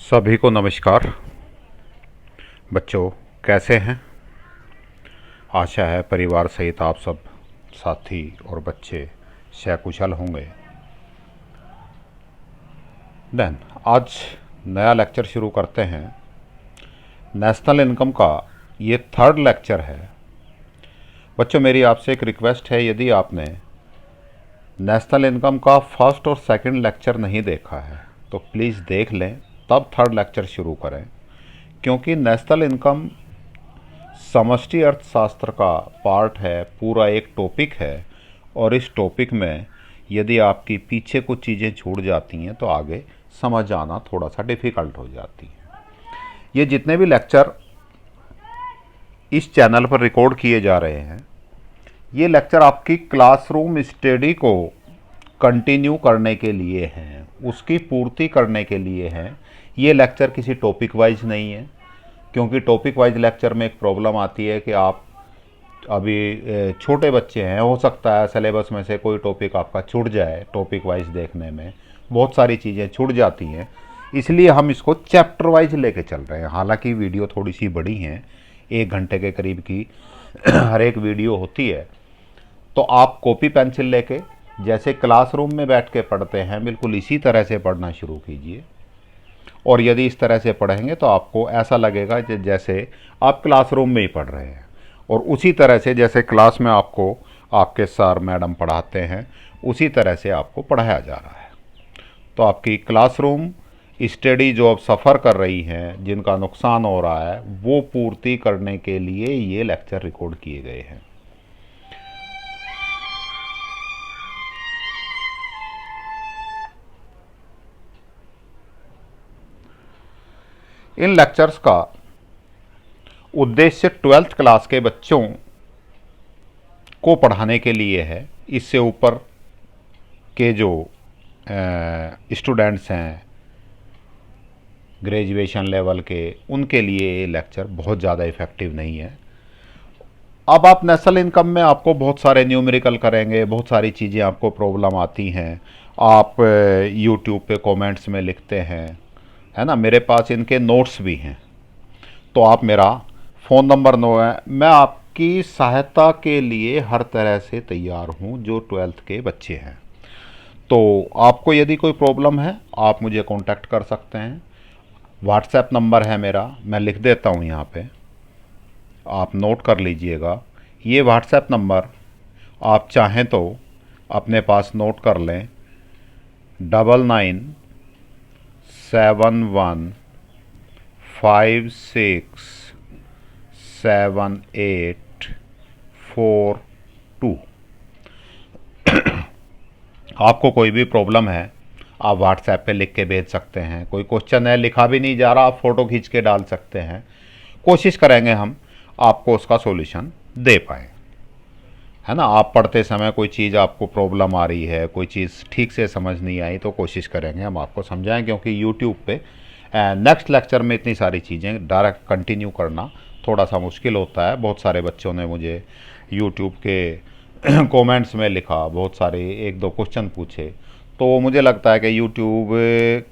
सभी को नमस्कार। बच्चों कैसे हैं? आशा है परिवार सहित आप सब साथी और बच्चे सकुशल होंगे। देन आज नया लेक्चर शुरू करते हैं। नेशनल इनकम का ये थर्ड लेक्चर है। बच्चों मेरी आपसे एक रिक्वेस्ट है, यदि आपने नेशनल इनकम का फर्स्ट और सेकंड लेक्चर नहीं देखा है तो प्लीज़ देख लें, तब थर्ड लेक्चर शुरू करें, क्योंकि नेशनल इनकम समष्टि अर्थशास्त्र का पार्ट है, पूरा एक टॉपिक है। और इस टॉपिक में यदि आपकी पीछे कुछ चीज़ें छूट जाती हैं तो आगे समझ आना थोड़ा सा डिफ़िकल्ट हो जाती है। ये जितने भी लेक्चर इस चैनल पर रिकॉर्ड किए जा रहे हैं, ये लेक्चर आपकी क्लासरूम स्टडी को कंटिन्यू करने के लिए हैं, उसकी पूर्ति करने के लिए हैं। ये लेक्चर किसी टॉपिक वाइज नहीं है, क्योंकि टॉपिक वाइज लेक्चर में एक प्रॉब्लम आती है कि आप अभी छोटे बच्चे हैं, हो सकता है सिलेबस में से कोई टॉपिक आपका छूट जाए। टॉपिक वाइज देखने में बहुत सारी चीज़ें छूट जाती हैं, इसलिए हम इसको चैप्टर वाइज लेके चल रहे हैं। हालांकि वीडियो थोड़ी सी बड़ी हैं, 1 घंटे के करीब की हर एक वीडियो होती है, तो आप कॉपी पेंसिल लेके जैसे क्लासरूम में बैठ के पढ़ते हैं बिल्कुल इसी तरह से पढ़ना शुरू कीजिए। और यदि इस तरह से पढ़ेंगे तो आपको ऐसा लगेगा कि जैसे आप क्लासरूम में ही पढ़ रहे हैं, और उसी तरह से जैसे क्लास में आपको आपके सर मैडम पढ़ाते हैं उसी तरह से आपको पढ़ाया जा रहा है। तो आपकी क्लासरूम स्टडी जो अब सफ़र कर रही हैं, जिनका नुकसान हो रहा है, वो पूर्ति करने के लिए ये लेक्चर रिकॉर्ड किए गए हैं। इन लेक्चर्स का उद्देश्य 12th क्लास के बच्चों को पढ़ाने के लिए है। इससे ऊपर के जो स्टूडेंट्स हैं ग्रेजुएशन लेवल के, उनके लिए ये लेक्चर बहुत ज़्यादा इफ़ेक्टिव नहीं है। अब आप नेशनल इनकम में आपको बहुत सारे न्यूमेरिकल करेंगे, बहुत सारी चीज़ें आपको प्रॉब्लम आती हैं, आप यूट्यूब पे कमेंट्स में लिखते हैं, है ना। मेरे पास इनके नोट्स भी हैं, तो आप मेरा फ़ोन नंबर नो है, मैं आपकी सहायता के लिए हर तरह से तैयार हूँ जो 12th के बच्चे हैं। तो आपको यदि कोई प्रॉब्लम है आप मुझे कांटेक्ट कर सकते हैं। व्हाट्सएप नंबर है मेरा, मैं लिख देता हूँ यहाँ पे, आप नोट कर लीजिएगा। ये व्हाट्सएप नंबर आप चाहें तो अपने पास नोट कर लें, 9971567842। आपको कोई भी प्रॉब्लम है आप व्हाट्सएप पे लिख के भेज सकते हैं। कोई क्वेश्चन है लिखा भी नहीं जा रहा, आप फ़ोटो खींच के डाल सकते हैं। कोशिश करेंगे हम आपको उसका सॉल्यूशन दे पाएँ, है ना। आप पढ़ते समय कोई चीज़ आपको प्रॉब्लम आ रही है, कोई चीज़ ठीक से समझ नहीं आई, तो कोशिश करेंगे हम आपको समझाएं, क्योंकि यूट्यूब पे नेक्स्ट लेक्चर में इतनी सारी चीज़ें डायरेक्ट कंटिन्यू करना थोड़ा सा मुश्किल होता है। बहुत सारे बच्चों ने मुझे यूट्यूब के कमेंट्स में लिखा, बहुत सारे 1-2 क्वेश्चन पूछे, तो मुझे लगता है कि यूट्यूब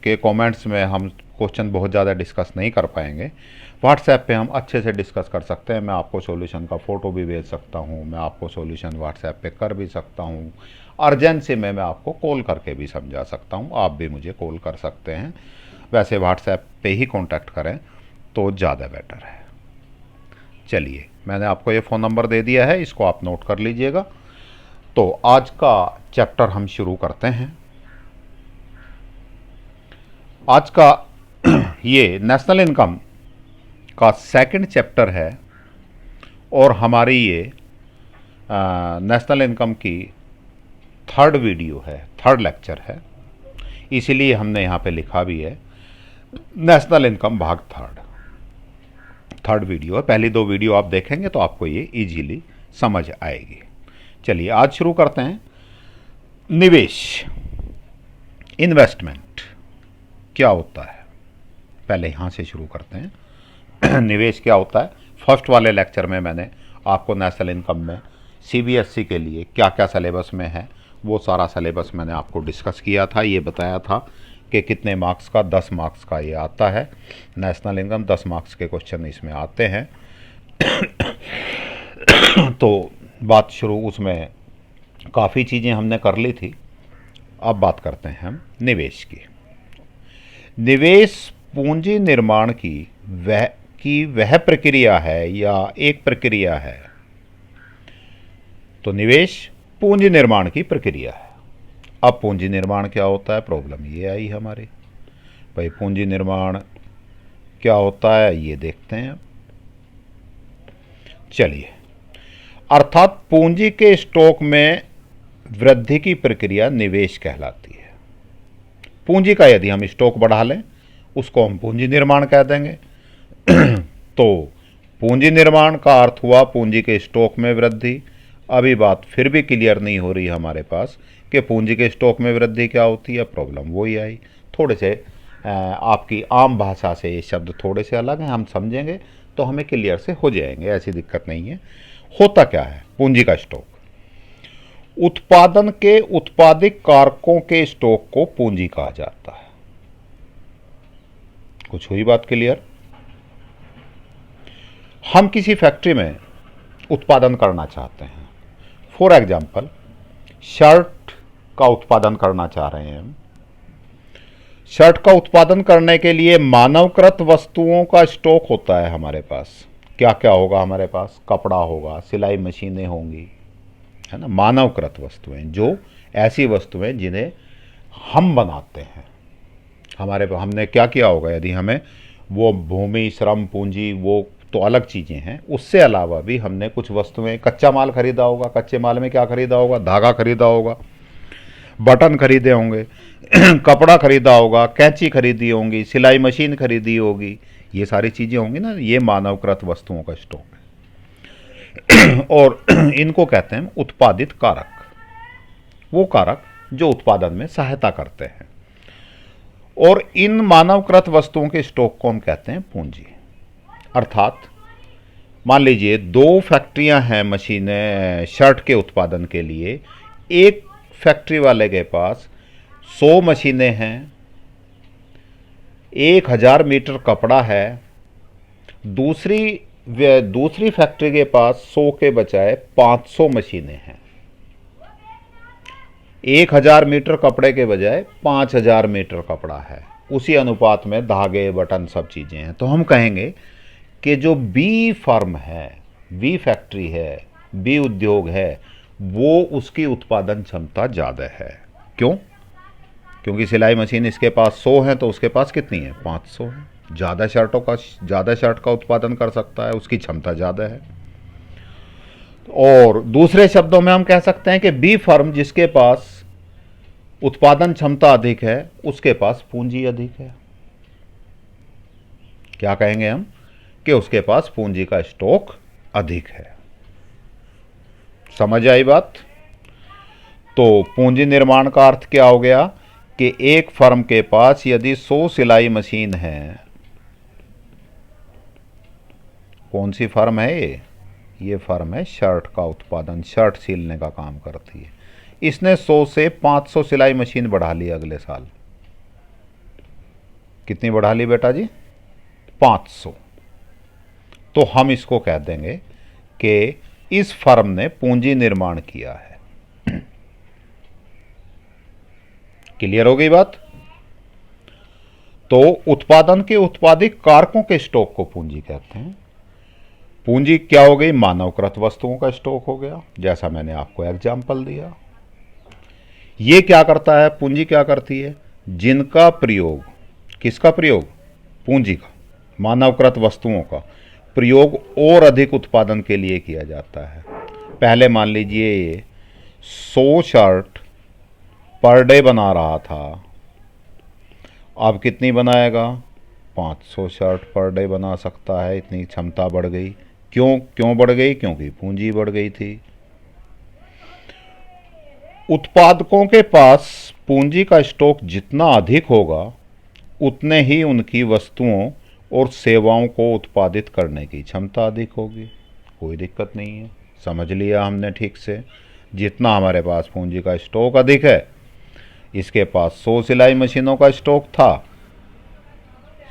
के कमेंट्स में हम क्वेश्चन बहुत ज़्यादा डिस्कस नहीं कर पाएंगे। व्हाट्सएप पे हम अच्छे से डिस्कस कर सकते हैं। मैं आपको सॉल्यूशन का फ़ोटो भी भेज सकता हूँ, मैं आपको सॉल्यूशन व्हाट्सएप पे कर भी सकता हूँ। अर्जेंसी में मैं आपको कॉल करके भी समझा सकता हूँ, आप भी मुझे कॉल कर सकते हैं। वैसे व्हाट्सएप पे ही कांटेक्ट करें तो ज़्यादा बेटर है। चलिए, मैंने आपको ये फ़ोन नंबर दे दिया है, इसको आप नोट कर लीजिएगा। तो आज का चैप्टर हम शुरू करते हैं। आज का ये नेशनल इनकम का सेकंड चैप्टर है, और हमारी ये नेशनल इनकम की थर्ड वीडियो है, थर्ड लेक्चर है। इसीलिए हमने यहाँ पे लिखा भी है नेशनल इनकम भाग थर्ड वीडियो है। पहली 2 वीडियो आप देखेंगे तो आपको ये इजीली समझ आएगी। चलिए आज शुरू करते हैं। निवेश, इन्वेस्टमेंट क्या होता है, पहले यहाँ से शुरू करते हैं। निवेश क्या होता है, फर्स्ट वाले लेक्चर में मैंने आपको नेशनल इनकम में सीबीएसई के लिए क्या क्या सिलेबस में है वो सारा सिलेबस मैंने आपको डिस्कस किया था। ये बताया था कि कितने मार्क्स का, 10 मार्क्स का ये आता है नेशनल इनकम, 10 मार्क्स के क्वेश्चन इसमें आते हैं। तो बात शुरू, उसमें काफ़ी चीज़ें हमने कर ली थी। अब बात करते हैं हम निवेश की। निवेश पूंजी निर्माण की वह प्रक्रिया है या एक प्रक्रिया है। तो निवेश पूंजी निर्माण की प्रक्रिया है। अब पूंजी निर्माण क्या होता है, प्रॉब्लम ये आई हमारी भाई, पूंजी निर्माण क्या होता है ये देखते हैं। चलिए, अर्थात पूंजी के स्टॉक में वृद्धि की प्रक्रिया निवेश कहलाती है। पूंजी का यदि हम स्टॉक बढ़ा लें उसको हम पूंजी निर्माण कह देंगे। तो पूंजी निर्माण का अर्थ हुआ पूंजी के स्टॉक में वृद्धि। अभी बात फिर भी क्लियर नहीं हो रही हमारे पास कि पूंजी के स्टॉक में वृद्धि क्या होती है, प्रॉब्लम वही आई। थोड़े से आपकी आम भाषा से ये शब्द थोड़े से अलग हैं, हम समझेंगे तो हमें क्लियर से हो जाएंगे, ऐसी दिक्कत नहीं है। होता क्या है पूंजी का स्टॉक, उत्पादन के उत्पादित कारकों के स्टॉक को पूंजी कहा जाता है। कुछ हुई बात क्लियर। हम किसी फैक्ट्री में उत्पादन करना चाहते हैं, फॉर एग्जाम्पल शर्ट का उत्पादन करना चाह रहे हैं हम। शर्ट का उत्पादन करने के लिए मानवकृत वस्तुओं का स्टॉक होता है हमारे पास। क्या क्या होगा हमारे पास, कपड़ा होगा, सिलाई मशीनें होंगी, है ना, मानवकृत वस्तुएं, जो ऐसी वस्तुएं जिन्हें हम बनाते हैं। हमारे पास हमने क्या किया होगा, यदि हमें वो भूमि श्रम पूंजी वो तो अलग चीज़ें हैं, उससे अलावा भी हमने कुछ वस्तुएं, कच्चा माल खरीदा होगा। कच्चे माल में क्या खरीदा होगा, धागा खरीदा होगा, बटन खरीदे होंगे, कपड़ा खरीदा होगा, कैंची खरीदी होंगी, सिलाई मशीन खरीदी होगी, ये सारी चीज़ें होंगी ना, ये मानवकृत वस्तुओं का स्टॉक है। और इनको कहते हैं उत्पादित कारक, वो कारक जो उत्पादन में सहायता करते हैं। और इन मानवकृत वस्तुओं के स्टॉक को हम कहते हैं पूंजी। अर्थात मान लीजिए 2 फैक्ट्रियां हैं मशीनें शर्ट के उत्पादन के लिए। एक फैक्ट्री वाले के पास 100 मशीनें हैं, 1000 मीटर कपड़ा है। दूसरी फैक्ट्री के पास 100 के बजाय 500 मशीनें हैं। 1000 मीटर कपड़े के बजाय 5000 मीटर कपड़ा है। उसी अनुपात में धागे बटन सब चीज़ें हैं। तो हम कहेंगे कि जो बी फर्म है, बी फैक्ट्री है, बी उद्योग है, वो उसकी उत्पादन क्षमता ज़्यादा है। क्यों? क्योंकि सिलाई मशीन इसके पास 100 है तो उसके पास कितनी है, 500 है। ज़्यादा शर्ट का उत्पादन कर सकता है, उसकी क्षमता ज़्यादा है। और दूसरे शब्दों में हम कह सकते हैं कि बी फर्म जिसके पास उत्पादन क्षमता अधिक है उसके पास पूंजी अधिक है। क्या कहेंगे हम कि उसके पास पूंजी का स्टॉक अधिक है। समझ आई बात? तो पूंजी निर्माण का अर्थ क्या हो गया कि एक फर्म के पास यदि 100 सिलाई मशीन है, कौन सी फर्म है ये फर्म है शर्ट का उत्पादन, शर्ट सिलने का काम करती है। इसने 100 से 500 सिलाई मशीन बढ़ा ली अगले साल। कितनी बढ़ा ली बेटा जी, 500। तो हम इसको कह देंगे कि इस फर्म ने पूंजी निर्माण किया है। क्लियर हो गई बात? तो उत्पादन के उत्पादित कारकों के स्टॉक को पूंजी कहते हैं। पूंजी क्या हो गई, मानवकृत वस्तुओं का स्टॉक हो गया, जैसा मैंने आपको एग्जाम्पल दिया। ये क्या करता है, पूंजी क्या करती है, जिनका प्रयोग, किसका प्रयोग, पूंजी का, मानवकृत वस्तुओं का प्रयोग और अधिक उत्पादन के लिए किया जाता है। पहले मान लीजिए ये 100 शर्ट पर डे बना रहा था, अब कितनी बनाएगा, 500 शर्ट पर डे बना सकता है। इतनी क्षमता बढ़ गई। क्यों बढ़ गई, क्योंकि पूंजी बढ़ गई थी। उत्पादकों के पास पूंजी का स्टॉक जितना अधिक होगा उतने ही उनकी वस्तुओं और सेवाओं को उत्पादित करने की क्षमता अधिक होगी। कोई दिक्कत नहीं है, समझ लिया हमने ठीक से। जितना हमारे पास पूंजी का स्टॉक अधिक है, इसके पास 100 सिलाई मशीनों का स्टॉक था,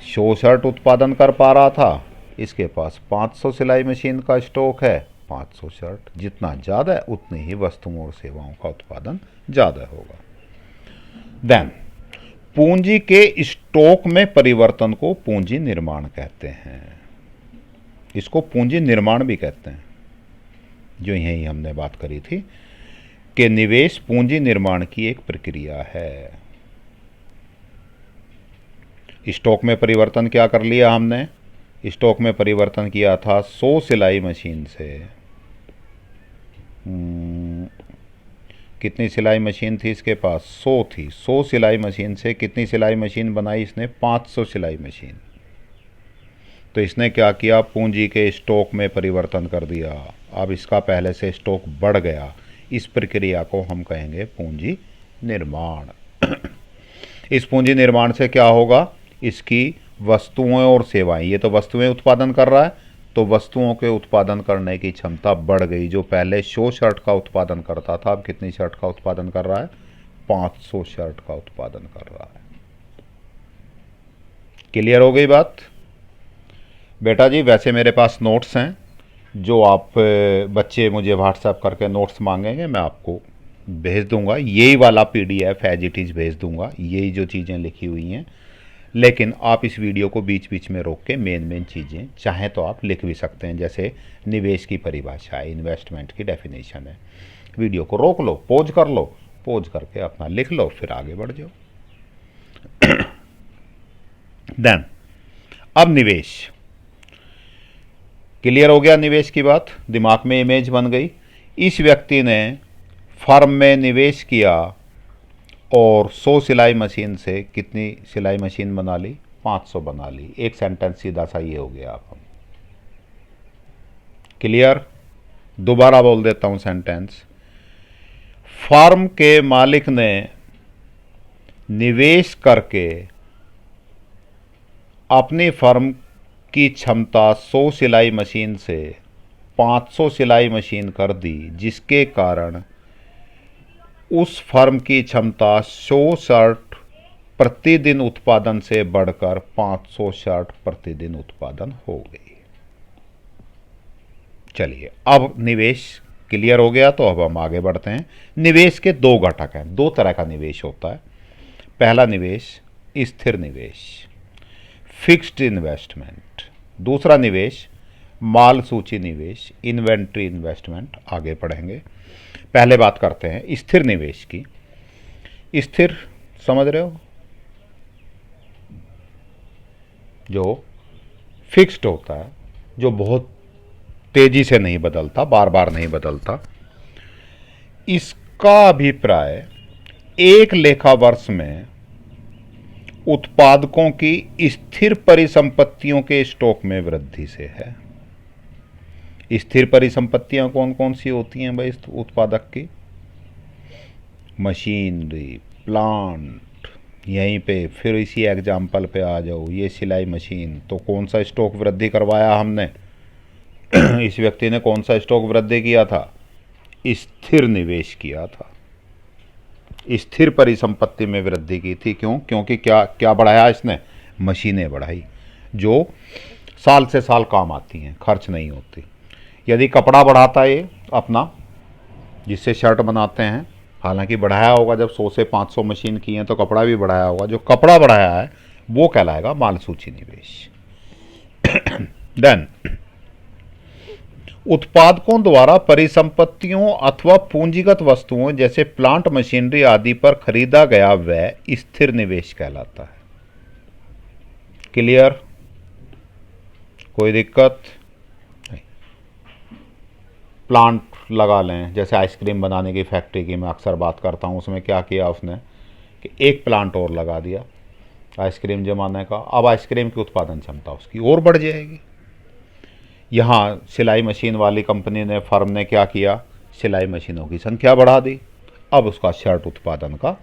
100 शर्ट उत्पादन कर पा रहा था। इसके पास 500 सिलाई मशीन का स्टॉक है, 500 शर्ट। जितना ज़्यादा है उतनी ही वस्तुओं और सेवाओं का उत्पादन ज़्यादा होगा। देन पूंजी के स्टॉक में परिवर्तन को पूंजी निर्माण कहते हैं। इसको पूंजी निर्माण भी कहते हैं, जो यही हमने बात करी थी कि निवेश पूंजी निर्माण की एक प्रक्रिया है। स्टॉक में परिवर्तन क्या कर लिया हमने? स्टॉक में परिवर्तन किया था 100 सिलाई मशीन से। कितनी सिलाई मशीन थी इसके पास? 100 थी। 100 सिलाई मशीन से कितनी सिलाई मशीन बनाई इसने? 500 सिलाई मशीन। तो इसने क्या किया? पूंजी के स्टॉक में परिवर्तन कर दिया। अब इसका पहले से स्टॉक बढ़ गया। इस प्रक्रिया को हम कहेंगे पूंजी निर्माण। इस पूंजी निर्माण से क्या होगा? इसकी वस्तुएं और सेवाएं, ये तो वस्तुएं उत्पादन कर रहा है, तो वस्तुओं के उत्पादन करने की क्षमता बढ़ गई। जो पहले 100 शर्ट का उत्पादन करता था, अब कितनी शर्ट का उत्पादन कर रहा है? 500 शर्ट का उत्पादन कर रहा है। क्लियर हो गई बात? बेटा जी, वैसे मेरे पास नोट्स हैं, जो आप बच्चे मुझे व्हाट्सएप करके नोट्स मांगेंगे, मैं आपको भेज दूंगा। यही वाला PDF एज इट इज़ भेज दूंगा, यही जो चीज़ें लिखी हुई हैं। लेकिन आप इस वीडियो को बीच बीच में रोक के मेन चीज़ें चाहें तो आप लिख भी सकते हैं। जैसे निवेश की परिभाषा है, इन्वेस्टमेंट की डेफिनेशन है। वीडियो को रोक लो, पॉज कर लो, पॉज करके अपना लिख लो, फिर आगे बढ़ जाओ। देन अब निवेश क्लियर हो गया। निवेश की बात दिमाग में इमेज बन गई। इस व्यक्ति ने फर्म में निवेश किया और 100 सिलाई मशीन से कितनी सिलाई मशीन बना ली? 500 बना ली। एक सेंटेंस सीधा सा ये हो गया। आप क्लियर? दोबारा बोल देता हूं सेंटेंस। फर्म के मालिक ने निवेश करके अपनी फर्म की क्षमता 100 सिलाई मशीन से 500 सिलाई मशीन कर दी, जिसके कारण उस फर्म की क्षमता 100 शर्ट प्रतिदिन उत्पादन से बढ़कर 500 शर्ट प्रतिदिन उत्पादन हो गई। चलिए, अब निवेश क्लियर हो गया, तो अब हम आगे बढ़ते हैं। निवेश के दो घटक हैं। दो तरह का निवेश होता है। पहला निवेश स्थिर निवेश, फिक्स्ड इन्वेस्टमेंट। दूसरा निवेश माल सूची निवेश, इन्वेंट्री इन्वेस्टमेंट। आगे पढ़ेंगे। पहले बात करते हैं स्थिर निवेश की। स्थिर समझ रहे हो? जो फिक्स्ड होता है, जो बहुत तेजी से नहीं बदलता, बार बार नहीं बदलता। इसका अभिप्राय एक लेखा वर्ष में उत्पादकों की स्थिर परिसंपत्तियों के स्टॉक में वृद्धि से है। स्थिर परिसंपत्तियां कौन कौन सी होती हैं भाई उत्पादक की? Machinery, plant. यहीं पे फिर इसी एग्जाम्पल पे आ जाओ। ये सिलाई मशीन, तो कौन सा स्टॉक वृद्धि करवाया हमने? इस व्यक्ति ने कौन सा स्टॉक वृद्धि किया था? स्थिर निवेश किया था। स्थिर परिसंपत्ति में वृद्धि की थी। क्यों? क्योंकि क्या क्या बढ़ाया इसने? मशीनें बढ़ाई, जो साल से साल काम आती हैं, खर्च नहीं होती। यदि कपड़ा बढ़ाता है अपना, जिससे शर्ट बनाते हैं, हालांकि बढ़ाया होगा, जब 100 से 500 मशीन की हैं तो कपड़ा भी बढ़ाया होगा। जो कपड़ा बढ़ाया है वो कहलाएगा माल सूची निवेश। देन उत्पादकों द्वारा परिसंपत्तियों अथवा पूंजीगत वस्तुओं जैसे प्लांट, मशीनरी आदि पर खरीदा गया व्यय स्थिर निवेश कहलाता है। क्लियर? कोई दिक्कत नहीं। प्लांट लगा लें, जैसे आइसक्रीम बनाने की फैक्ट्री की मैं अक्सर बात करता हूं। उसमें क्या किया उसने कि एक प्लांट और लगा दिया आइसक्रीम जमाने का। अब आइसक्रीम की उत्पादन क्षमता उसकी और बढ़ जाएगी। यहाँ सिलाई मशीन वाली कंपनी ने, फर्म ने क्या किया? सिलाई मशीनों की संख्या बढ़ा दी। अब उसका शर्ट उत्पादन का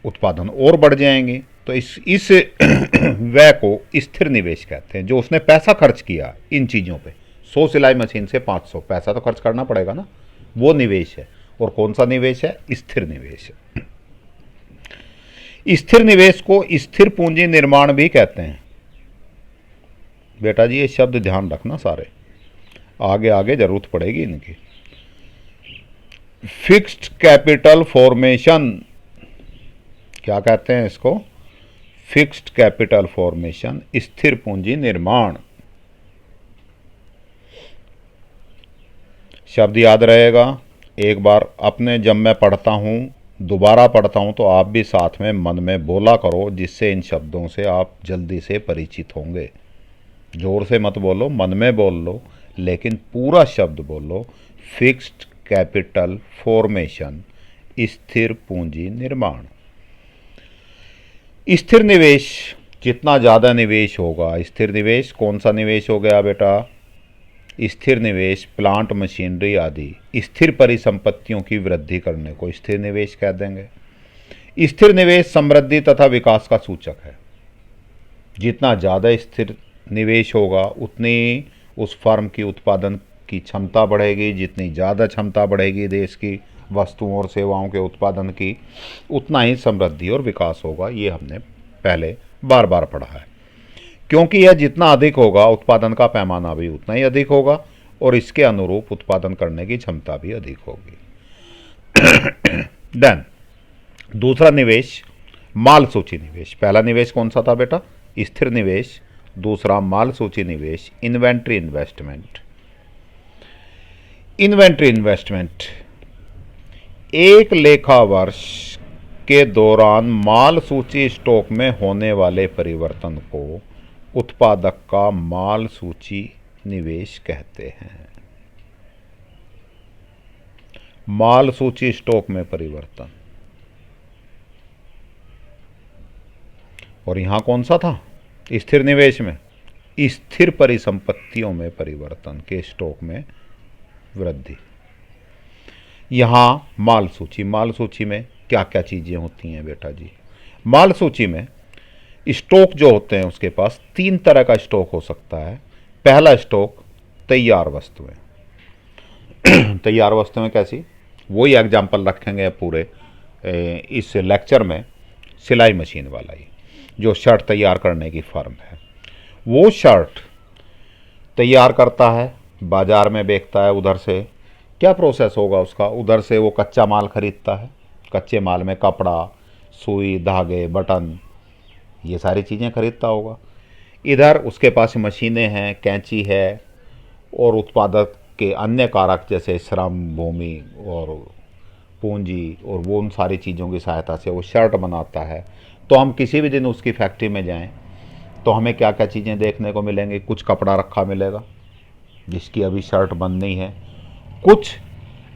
उत्पादन और बढ़ जाएंगे। तो इस व्यय को स्थिर निवेश कहते हैं। जो उसने पैसा खर्च किया इन चीज़ों पे, 100 सिलाई मशीन से 500, पैसा तो खर्च करना पड़ेगा ना, वो निवेश है। और कौन सा निवेश है? स्थिर निवेश है। स्थिर निवेश को स्थिर पूंजी निर्माण भी कहते हैं। बेटा जी ये शब्द ध्यान रखना सारे, आगे आगे जरूरत पड़ेगी इनकी। फिक्स्ड कैपिटल फॉर्मेशन, क्या कहते हैं इसको? फिक्स्ड कैपिटल फॉर्मेशन, स्थिर पूंजी निर्माण। शब्द याद रहेगा, एक बार अपने जब मैं पढ़ता हूँ दोबारा पढ़ता हूँ तो आप भी साथ में मन में बोला करो, जिससे इन शब्दों से आप जल्दी से परिचित होंगे। जोर से मत बोलो, मन में बोल लो, लेकिन पूरा शब्द बोलो। फिक्स्ड कैपिटल फॉर्मेशन, स्थिर पूंजी निर्माण। स्थिर निवेश, जितना ज़्यादा निवेश होगा, स्थिर निवेश कौन सा निवेश हो गया बेटा? स्थिर निवेश प्लांट मशीनरी आदि स्थिर परिसंपत्तियों की वृद्धि करने को स्थिर निवेश कह देंगे। स्थिर निवेश समृद्धि तथा विकास का सूचक है। जितना ज़्यादा स्थिर निवेश होगा उतनी उस फर्म की उत्पादन की क्षमता बढ़ेगी, जितनी ज़्यादा क्षमता बढ़ेगी देश की वस्तुओं और सेवाओं के उत्पादन की, उतना ही समृद्धि और विकास होगा। ये हमने पहले बार बार पढ़ा है। क्योंकि यह जितना अधिक होगा उत्पादन का पैमाना भी उतना ही अधिक होगा और इसके अनुरूप उत्पादन करने की क्षमता भी अधिक होगी। देन दूसरा निवेश माल सूची निवेश। पहला निवेश कौन सा था बेटा? स्थिर निवेश। दूसरा माल सूची निवेश, इन्वेंट्री इन्वेस्टमेंट। इन्वेंट्री इन्वेस्टमेंट एक लेखा वर्ष के दौरान माल सूची स्टॉक में होने वाले परिवर्तन को उत्पादक का माल सूची निवेश कहते हैं। माल सूची स्टॉक में परिवर्तन। और यहां कौन सा था? स्थिर निवेश में स्थिर परिसंपत्तियों में परिवर्तन के स्टॉक में वृद्धि। यहां माल सूची में क्या क्या चीजें होती हैं बेटा जी? माल सूची में स्टॉक जो होते हैं उसके पास तीन तरह का स्टॉक हो सकता है। पहला स्टॉक तैयार वस्तुएं। तैयार वस्तुएं कैसी? वही एग्जाम्पल रखेंगे पूरे इस लेक्चर में। सिलाई मशीन वाला ही, जो शर्ट तैयार करने की फर्म है, वो शर्ट तैयार करता है, बाजार में बेचता है। उधर से क्या प्रोसेस होगा उसका? उधर से वो कच्चा माल खरीदता है। कच्चे माल में कपड़ा, सुई, धागे, बटन, ये सारी चीज़ें खरीदता होगा। इधर उसके पास मशीनें हैं, कैंची है और उत्पादक के अन्य कारक जैसे श्रम, भूमि और पूंजी और वो उन सारी चीज़ों की सहायता से वो शर्ट बनाता है। तो हम किसी भी दिन उसकी फैक्ट्री में जाएं तो हमें क्या क्या चीज़ें देखने को मिलेंगी? कुछ कपड़ा रखा मिलेगा जिसकी अभी शर्ट बननी है। कुछ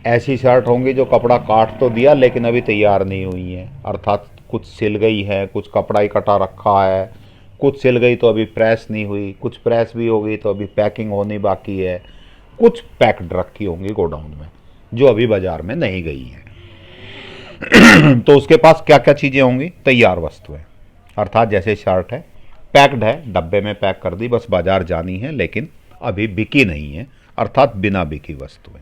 ऐसी शर्ट होंगी जो कपड़ा काट तो दिया लेकिन अभी तैयार नहीं हुई है, अर्थात कुछ सिल गई है, कुछ कपड़ा ही कटा रखा है, कुछ सिल गई तो अभी प्रेस नहीं हुई, कुछ प्रेस भी हो गई तो अभी पैकिंग होनी बाकी है, कुछ पैक्ड रखी होंगी गोडाउन में जो अभी बाजार में नहीं गई है। तो उसके पास क्या क्या चीज़ें होंगी? तैयार वस्तुएं, अर्थात जैसे शर्ट है, पैक्ड है, डब्बे में पैक कर दी, बस बाजार जानी है लेकिन अभी बिकी नहीं है, अर्थात बिना बिकी वस्तुएं।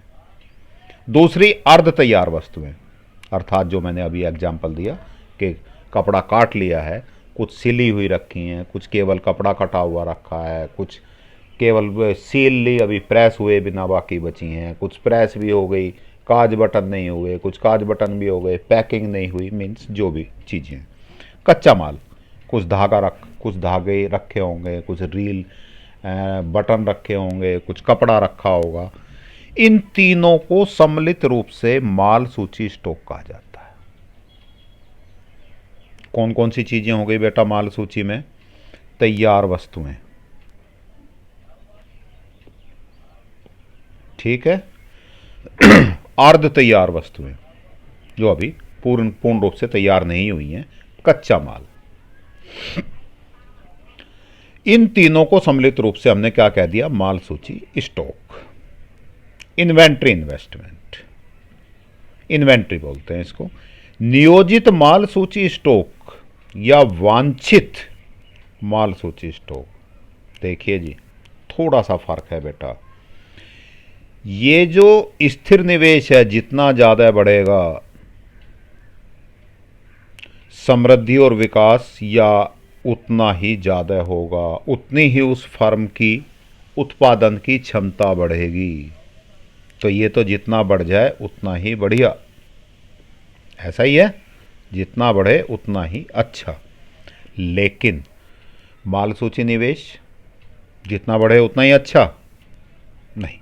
दूसरी अर्ध तैयार वस्तुएं, अर्थात जो मैंने अभी एग्जाम्पल दिया कि कपड़ा काट लिया है, कुछ सिली हुई रखी हैं, कुछ केवल कपड़ा कटा हुआ रखा है, कुछ केवल सील ली अभी प्रेस हुए बिना बाकी बची हैं, कुछ प्रेस भी हो गई, काज बटन नहीं हुए, कुछ काज बटन भी हो गए, पैकिंग नहीं हुई, मीन्स जो भी चीज़ें। कच्चा माल, कुछ धागे रखे होंगे, कुछ रील बटन रखे होंगे, कुछ कपड़ा रखा होगा। इन तीनों को सम्मिलित रूप से माल सूची स्टॉक कहा जाता है। कौन कौन सी चीजें हो गई बेटा माल सूची में? तैयार वस्तुएं, ठीक है। अर्ध तैयार वस्तुएं जो अभी पूर्ण रूप से तैयार नहीं हुई हैं। कच्चा माल। इन तीनों को सम्मिलित रूप से हमने क्या कह दिया? माल सूची स्टॉक। इन्वेंट्री इन्वेस्टमेंट, इन्वेंट्री बोलते हैं इसको। नियोजित माल सूची स्टॉक या वांछित माल सूची स्टॉक। देखिए जी, थोड़ा सा फर्क है बेटा। ये जो स्थिर निवेश है जितना ज़्यादा बढ़ेगा, समृद्धि और विकास या उतना ही ज़्यादा होगा, उतनी ही उस फर्म की उत्पादन की क्षमता बढ़ेगी। तो ये तो जितना बढ़ जाए उतना ही बढ़िया, ऐसा ही है, जितना बढ़े उतना ही अच्छा। लेकिन माल सूची निवेश जितना बढ़े उतना ही अच्छा नहीं,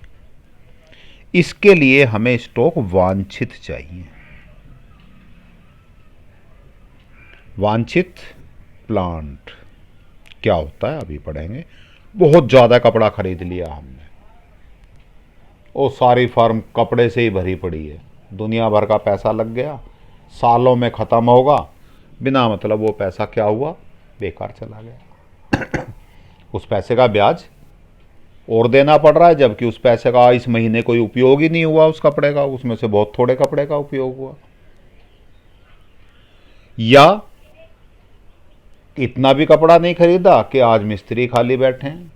इसके लिए हमें स्टॉक वांछित चाहिए। वांछित प्लांट क्या होता है अभी पढ़ेंगे। बहुत ज़्यादा कपड़ा खरीद लिया हमने, वो सारी फर्म कपड़े से ही भरी पड़ी है, दुनिया भर का पैसा लग गया, सालों में ख़त्म होगा, बिना मतलब वो पैसा क्या हुआ, बेकार चला गया। उस पैसे का ब्याज और देना पड़ रहा है, जबकि उस पैसे का इस महीने कोई उपयोग ही नहीं हुआ उस कपड़े का, उसमें से बहुत थोड़े कपड़े का उपयोग हुआ। या इतना भी कपड़ा नहीं खरीदा कि आज मिस्त्री खाली बैठे हैं,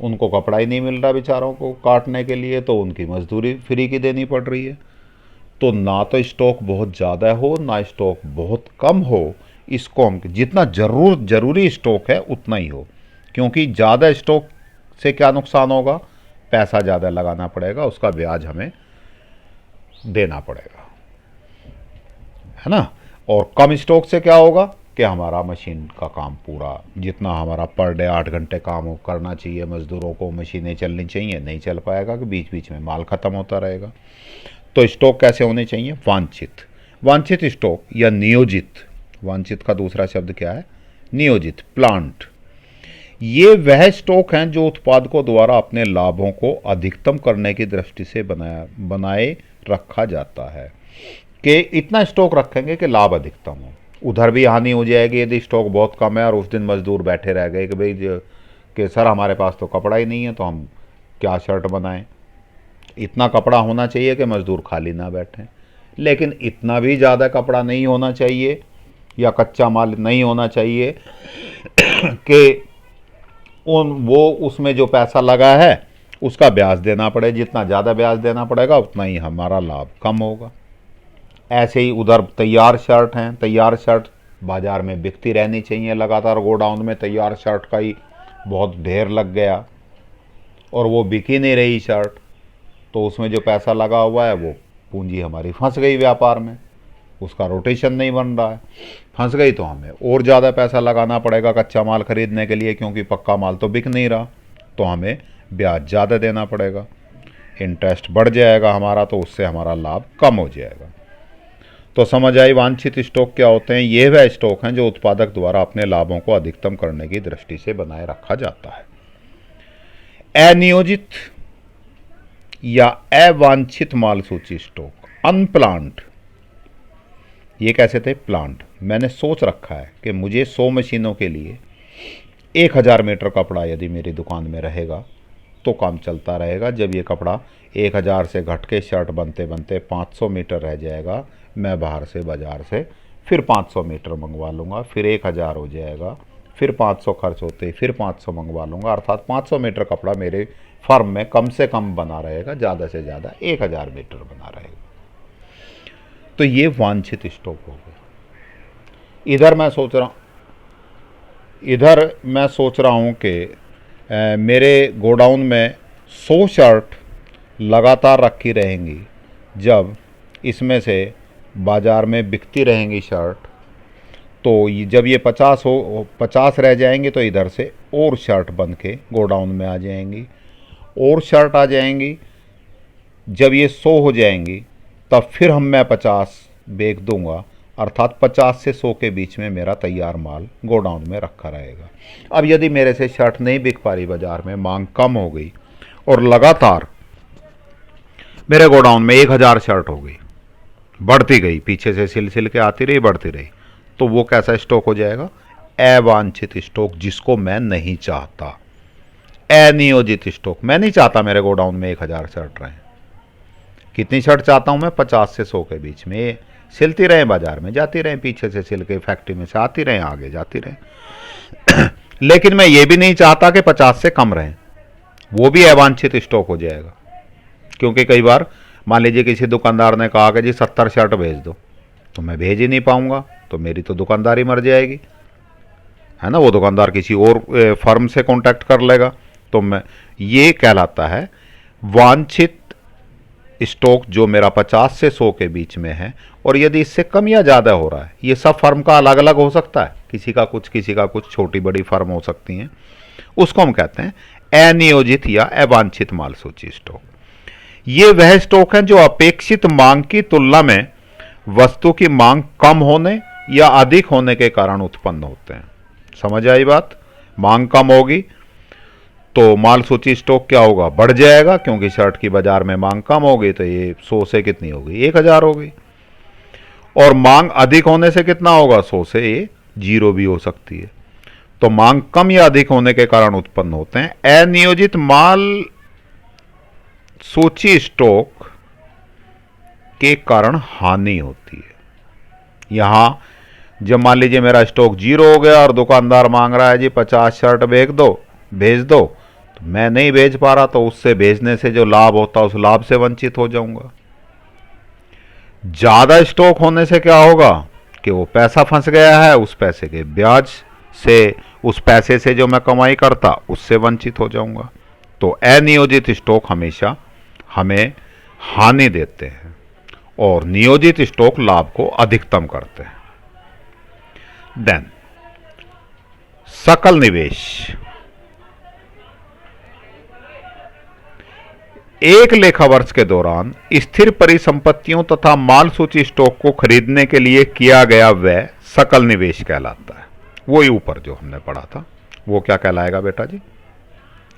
उनको कपड़ा ही नहीं मिल रहा बेचारों को काटने के लिए, तो उनकी मजदूरी फ्री की देनी पड़ रही है। तो ना तो स्टॉक बहुत ज़्यादा हो ना स्टॉक बहुत कम हो, इसको हम जितना ज़रूरी स्टॉक है उतना ही हो। क्योंकि ज़्यादा स्टॉक से क्या नुकसान होगा, पैसा ज़्यादा लगाना पड़ेगा, उसका ब्याज हमें देना पड़ेगा, है ना। और कम स्टॉक से क्या होगा कि हमारा मशीन का काम पूरा, जितना हमारा पर डे 8 घंटे काम करना चाहिए मज़दूरों को, मशीनें चलनी चाहिए, नहीं चल पाएगा कि बीच बीच में माल ख़त्म होता रहेगा। तो स्टॉक कैसे होने चाहिए, वांछित। वांछित स्टॉक या नियोजित, वांछित का दूसरा शब्द क्या है, नियोजित प्लांट। ये वह स्टॉक हैं जो उत्पादकों द्वारा अपने लाभों को अधिकतम करने की दृष्टि से बनाए रखा जाता है। कि इतना स्टॉक रखेंगे कि लाभ अधिकतम हो। उधर भी हानि हो जाएगी यदि स्टॉक बहुत कम है और उस दिन मजदूर बैठे रह गए कि भाई कि सर हमारे पास तो कपड़ा ही नहीं है, तो हम क्या शर्ट बनाएं। इतना कपड़ा होना चाहिए कि मजदूर खाली ना बैठें, लेकिन इतना भी ज़्यादा कपड़ा नहीं होना चाहिए या कच्चा माल नहीं होना चाहिए कि वो उसमें जो पैसा लगा है उसका ब्याज देना पड़े। जितना ज़्यादा ब्याज देना पड़ेगा उतना ही हमारा लाभ कम होगा। ऐसे ही उधर तैयार शर्ट हैं, तैयार शर्ट बाज़ार में बिकती रहनी चाहिए लगातार। गोडाउन में तैयार शर्ट का ही बहुत ढेर लग गया और वो बिक ही नहीं रही शर्ट, तो उसमें जो पैसा लगा हुआ है वो पूंजी हमारी फंस गई व्यापार में, उसका रोटेशन नहीं बन रहा है। फंस गई तो हमें और ज़्यादा पैसा लगाना पड़ेगा कच्चा माल खरीदने के लिए, क्योंकि पक्का माल तो बिक नहीं रहा, तो हमें ब्याज ज़्यादा देना पड़ेगा, इंटरेस्ट बढ़ जाएगा हमारा, तो उससे हमारा लाभ कम हो जाएगा। तो समझ आई वांछित स्टॉक क्या होते हैं। ये वह स्टॉक हैं जो उत्पादक द्वारा अपने लाभों को अधिकतम करने की दृष्टि से बनाए रखा जाता है। अनियोजित या अवांछित माल सूची स्टॉक, अनप्लान्ड, ये कैसे थे, प्लांट। मैंने सोच रखा है कि मुझे 100 मशीनों के लिए 1000 मीटर कपड़ा यदि मेरी दुकान में रहेगा तो काम चलता रहेगा। जब ये कपड़ा 1000 से घट के शर्ट बनते बनते 500 मीटर रह जाएगा, मैं बाहर से बाज़ार से फिर 500 मीटर मंगवा लूँगा, फिर 1000 हो जाएगा, फिर 500 खर्च होते फिर 500 मंगवा लूँगा, अर्थात 500 मीटर कपड़ा मेरे फर्म में कम से कम बना रहेगा, ज़्यादा से ज़्यादा 1000 मीटर बना रहेगा। तो ये वांछित स्टॉक हो गया। इधर मैं सोच रहा हूँ कि मेरे गोडाउन में 100 शर्ट लगातार रखी रहेंगी, जब इसमें से बाज़ार में बिकती रहेंगी शर्ट, तो जब ये 50 रह जाएंगी तो इधर से और शर्ट बन के गोडाउन में आ जाएंगी, और शर्ट आ जाएंगी। जब ये 100 हो जाएंगी तब फिर मैं 50 बेच दूंगा, अर्थात 50 से 100 के बीच में मेरा तैयार माल गोडाउन में रखा रहेगा। अब यदि मेरे से शर्ट नहीं बिक पा रही बाज़ार में, मांग कम हो गई और लगातार मेरे गोडाउन में 1000 शर्ट हो गई, बढ़ती गई, पीछे से सिल के आती रही, बढ़ती रही, तो वो कैसा स्टॉक हो जाएगा, अवांछित स्टॉक, जिसको मैं नहीं चाहता। अनियोजित स्टॉक, मैं नहीं चाहता मेरे गोडाउन में 1000 शर्ट रहें। कितनी शर्ट चाहता हूं मैं, 50 से 100 के बीच में, सिलती रहें, बाजार में जाती रहें, पीछे से सिल के फैक्ट्री में से आती रहें, आगे जाती रहें। लेकिन मैं ये भी नहीं चाहता कि 50 से कम रहें, वो भी अवांछित स्टॉक हो जाएगा। क्योंकि कई बार मान लीजिए किसी दुकानदार ने कहा कि जी 70 शर्ट भेज दो, तो मैं भेज ही नहीं पाऊंगा, तो मेरी तो दुकानदारी मर जाएगी, है ना। वो दुकानदार किसी और फर्म से कांटेक्ट कर लेगा। तो मैं, ये कहलाता है वांछित स्टॉक जो मेरा 50 से 100 के बीच में है, और यदि इससे कम या ज़्यादा हो रहा है, ये सब फर्म का अलग अलग हो सकता है, किसी का कुछ किसी का कुछ, छोटी बड़ी फर्म हो सकती हैं, उसको हम कहते हैं अनियोजित या अवांछित माल सूची स्टॉक। ये वह स्टॉक हैं जो अपेक्षित मांग की तुलना में वस्तु की मांग कम होने या अधिक होने के कारण उत्पन्न होते हैं। समझ आई बात? मांग कम होगी तो माल सूची स्टॉक क्या होगा, बढ़ जाएगा, क्योंकि शर्ट की बाजार में मांग कम होगी तो ये 100 से कितनी होगी, 1000 होगी। और मांग अधिक होने से कितना होगा, 100 से ये 0 भी हो सकती है। तो मांग कम या अधिक होने के कारण उत्पन्न होते हैं। अनियोजित माल सूची स्टॉक के कारण हानि होती है। यहां जब मान लीजिए मेरा स्टॉक 0 हो गया और दुकानदार मांग रहा है जी 50 शर्ट भेज दो, तो मैं नहीं भेज पा रहा, तो उससे भेजने से जो लाभ होता है उस लाभ से वंचित हो जाऊंगा। ज्यादा स्टॉक होने से क्या होगा कि वो पैसा फंस गया है, उस पैसे के ब्याज से, उस पैसे से जो मैं कमाई करता उससे वंचित हो जाऊंगा। तो अनियोजित स्टॉक हमेशा हमें हानि देते हैं और नियोजित स्टॉक लाभ को अधिकतम करते हैं। देन सकल निवेश। एक लेखा वर्ष के दौरान स्थिर परिसंपत्तियों तथा माल सूची स्टॉक को खरीदने के लिए किया गया व्यय सकल निवेश कहलाता है। वही ऊपर जो हमने पढ़ा था वो क्या कहलाएगा बेटा जी,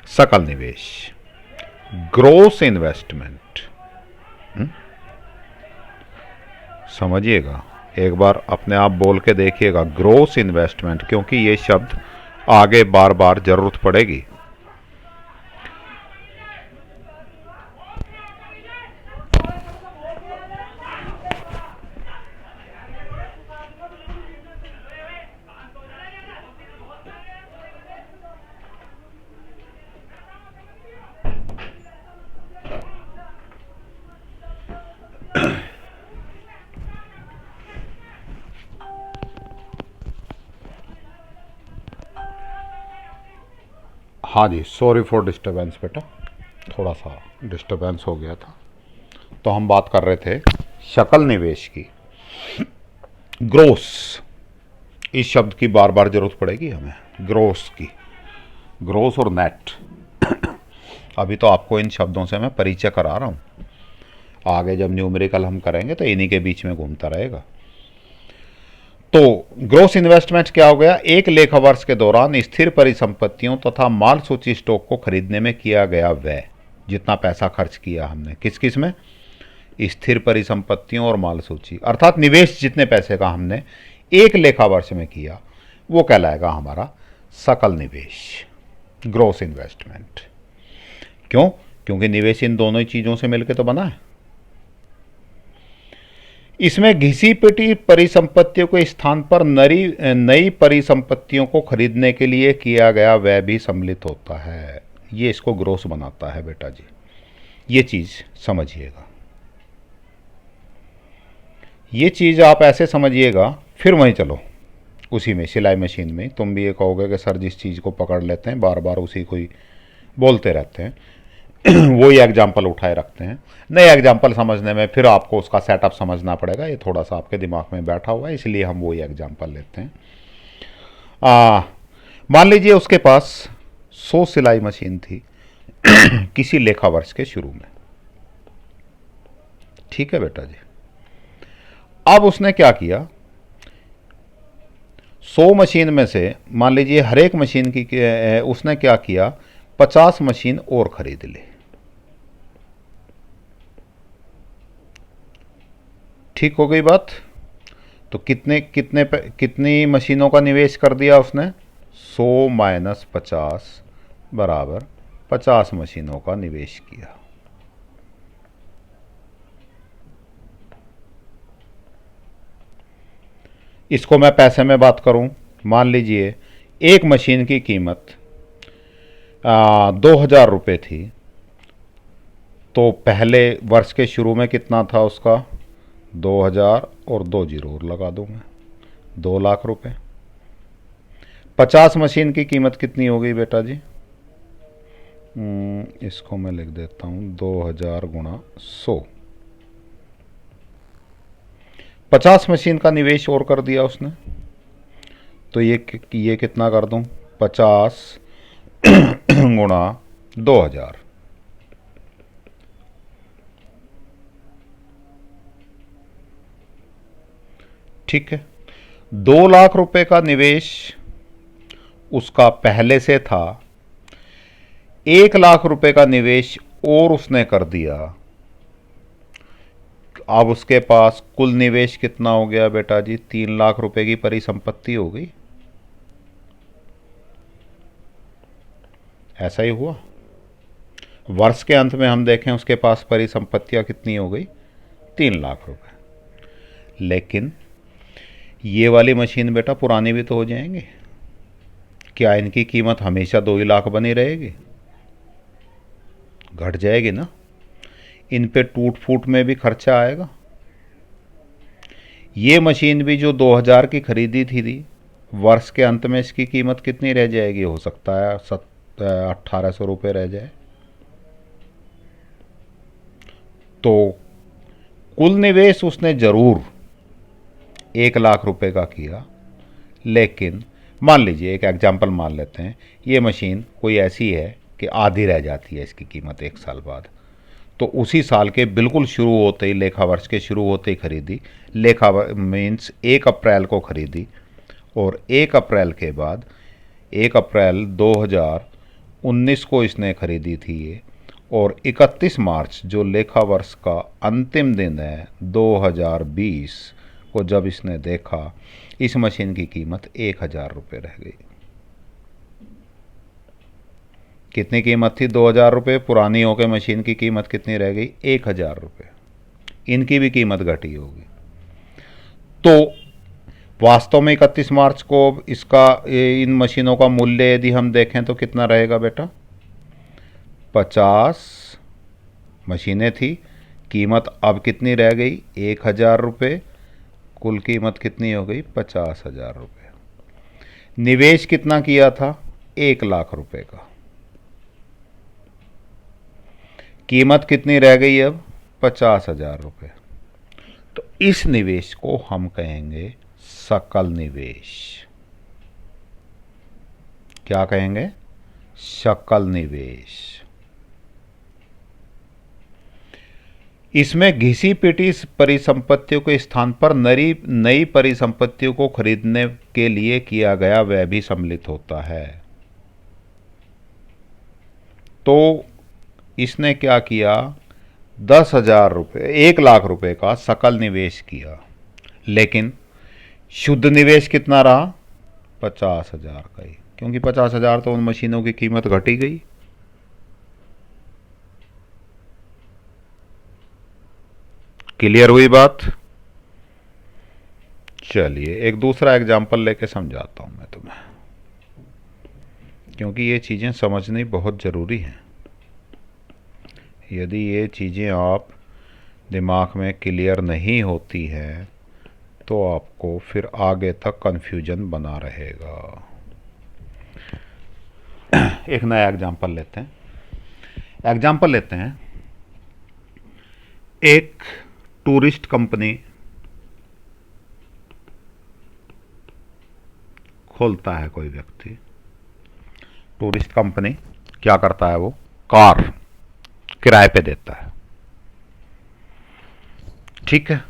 सकल निवेश, ग्रोस इन्वेस्टमेंट। समझिएगा, एक बार अपने आप बोल के देखिएगा, ग्रोस इन्वेस्टमेंट, क्योंकि ये शब्द आगे बार बार जरूरत पड़ेगी। हाँ जी, सॉरी फॉर डिस्टर्बेंस बेटा, थोड़ा सा डिस्टर्बेंस हो गया था। तो हम बात कर रहे थे सकल निवेश की। ग्रोस, इस शब्द की बार बार जरूरत पड़ेगी हमें, ग्रोस की, ग्रोस और नेट। अभी तो आपको इन शब्दों से मैं परिचय करा रहा हूँ, आगे जब न्यूमेरिकल हम करेंगे तो इन्हीं के बीच में घूमता रहेगा। तो ग्रोस इन्वेस्टमेंट क्या हो गया, एक लेखा वर्ष के दौरान स्थिर परिसंपत्तियों तथा माल सूची स्टॉक को खरीदने में किया गया व्यय, जितना पैसा खर्च किया हमने किस किस में, स्थिर परिसंपत्तियों और माल सूची, अर्थात निवेश जितने पैसे का हमने एक लेखा वर्ष में किया वो कहलाएगा हमारा सकल निवेश, ग्रोस इन्वेस्टमेंट। क्यों? क्योंकि निवेश इन दोनों ही चीज़ों से मिलकर तो बना है। इसमें घिसी पिटी परिसंपत्तियों के स्थान पर नई परिसंपत्तियों को खरीदने के लिए किया गया व्यय भी सम्मिलित होता है। ये इसको ग्रोस बनाता है बेटा जी, ये चीज़ समझिएगा। ये चीज़ आप ऐसे समझिएगा, फिर वहीं चलो उसी में, सिलाई मशीन में। तुम भी ये कहोगे कि सर जिस चीज़ को पकड़ लेते हैं बार बार उसी को ही बोलते रहते हैं, वही एग्जाम्पल उठाए रखते हैं। नए एग्जाम्पल समझने में फिर आपको उसका सेटअप समझना पड़ेगा, ये थोड़ा सा आपके दिमाग में बैठा हुआ है, इसलिए हम वही एग्जाम्पल लेते हैं। मान लीजिए उसके पास 100 सिलाई मशीन थी किसी लेखा वर्ष के शुरू में, ठीक है बेटा जी। अब उसने क्या किया, 100 मशीन में से मान लीजिए हर एक मशीन की उसने क्या किया, 50 मशीन और खरीद ली। ठीक हो गई बात। तो कितनी मशीनों का निवेश कर दिया उसने, 100 माइनस 50 बराबर 50 मशीनों का निवेश किया। इसको मैं पैसे में बात करूं, मान लीजिए एक मशीन की कीमत 2000 रुपये थी, तो पहले वर्ष के शुरू में कितना था उसका, 2000 और 2 जीरो और लगा दूँ मैं, 2 लाख रुपए। 50 मशीन की कीमत कितनी हो गई बेटा जी? इसको मैं लिख देता हूँ 2000 गुणा 100। 50 मशीन का निवेश और कर दिया उसने, तो ये कितना कर दूं? 50 गुणा 2000। ठीक है, 2 लाख रुपए का निवेश उसका पहले से था, 1 लाख रुपए का निवेश और उसने कर दिया। अब उसके पास कुल निवेश कितना हो गया बेटा जी? 3 लाख रुपए की परिसंपत्ति हो गई। ऐसा ही हुआ। वर्ष के अंत में हम देखें उसके पास परिसंपत्तियां कितनी हो गई? 3 लाख रुपए। लेकिन ये वाली मशीन बेटा पुरानी भी तो हो जाएंगी। क्या इनकी कीमत हमेशा 2 ही लाख बनी रहेगी? घट जाएगी ना। इन पे टूट फूट में भी खर्चा आएगा। ये मशीन भी जो 2000 की खरीदी थी, वर्ष के अंत में इसकी कीमत कितनी रह जाएगी? हो सकता है 1800 रुपये रह जाए। तो कुल निवेश उसने जरूर 1 लाख रुपए का किया, लेकिन मान लीजिए एक एग्जाम्पल मान लेते हैं, ये मशीन कोई ऐसी है कि आधी रह जाती है इसकी कीमत 1 साल बाद, तो उसी साल के बिल्कुल शुरू होते ही, लेखा वर्ष के शुरू होते ही खरीदी। लेखा मीन्स 1 अप्रैल को खरीदी, और 1 अप्रैल के बाद 1 अप्रैल 2019 को इसने खरीदी थी ये, और 31 मार्च जो लेखा वर्ष का अंतिम दिन है 2020 को जब इसने देखा, इस मशीन की कीमत 1000 रुपये रह गई। कितनी कीमत थी? 2000 रुपये। पुरानी होकर मशीन की कीमत कितनी रह गई? 1000 रुपये। इनकी भी कीमत घटी होगी। तो वास्तव में 31 मार्च को इसका, इन मशीनों का मूल्य यदि हम देखें तो कितना रहेगा बेटा? 50 मशीनें थी, कीमत अब कितनी रह गई? 1000 रुपये। कुल कीमत कितनी हो गई? 50,000 रुपये। निवेश कितना किया था? 1 लाख रुपये का। कीमत कितनी रह गई अब? 50,000 रुपये। तो इस निवेश को हम कहेंगे सकल निवेश। क्या कहेंगे? सकल निवेश। इसमें घिसी पिटी परिसंपत्तियों के स्थान पर नई परिसंपत्तियों को खरीदने के लिए किया गया व्यय भी सम्मिलित होता है। तो इसने क्या किया? 10,000 रुपये, 1 लाख रुपये का सकल निवेश किया, लेकिन शुद्ध निवेश कितना रहा? 50,000 का ही, क्योंकि 50,000 तो उन मशीनों की कीमत घटी गई। क्लियर हुई बात? चलिए एक दूसरा एग्जाम्पल लेके समझाता हूं मैं तुम्हें, क्योंकि ये चीज़ें समझनी बहुत ज़रूरी हैं। यदि ये चीज़ें आप दिमाग में क्लियर नहीं होती हैं तो आपको फिर आगे तक कन्फ्यूजन बना रहेगा। एक नया एग्जाम्पल लेते हैं। एक टूरिस्ट कंपनी खोलता है कोई व्यक्ति। टूरिस्ट कंपनी क्या करता है? वो कार किराए पे देता है। ठीक है,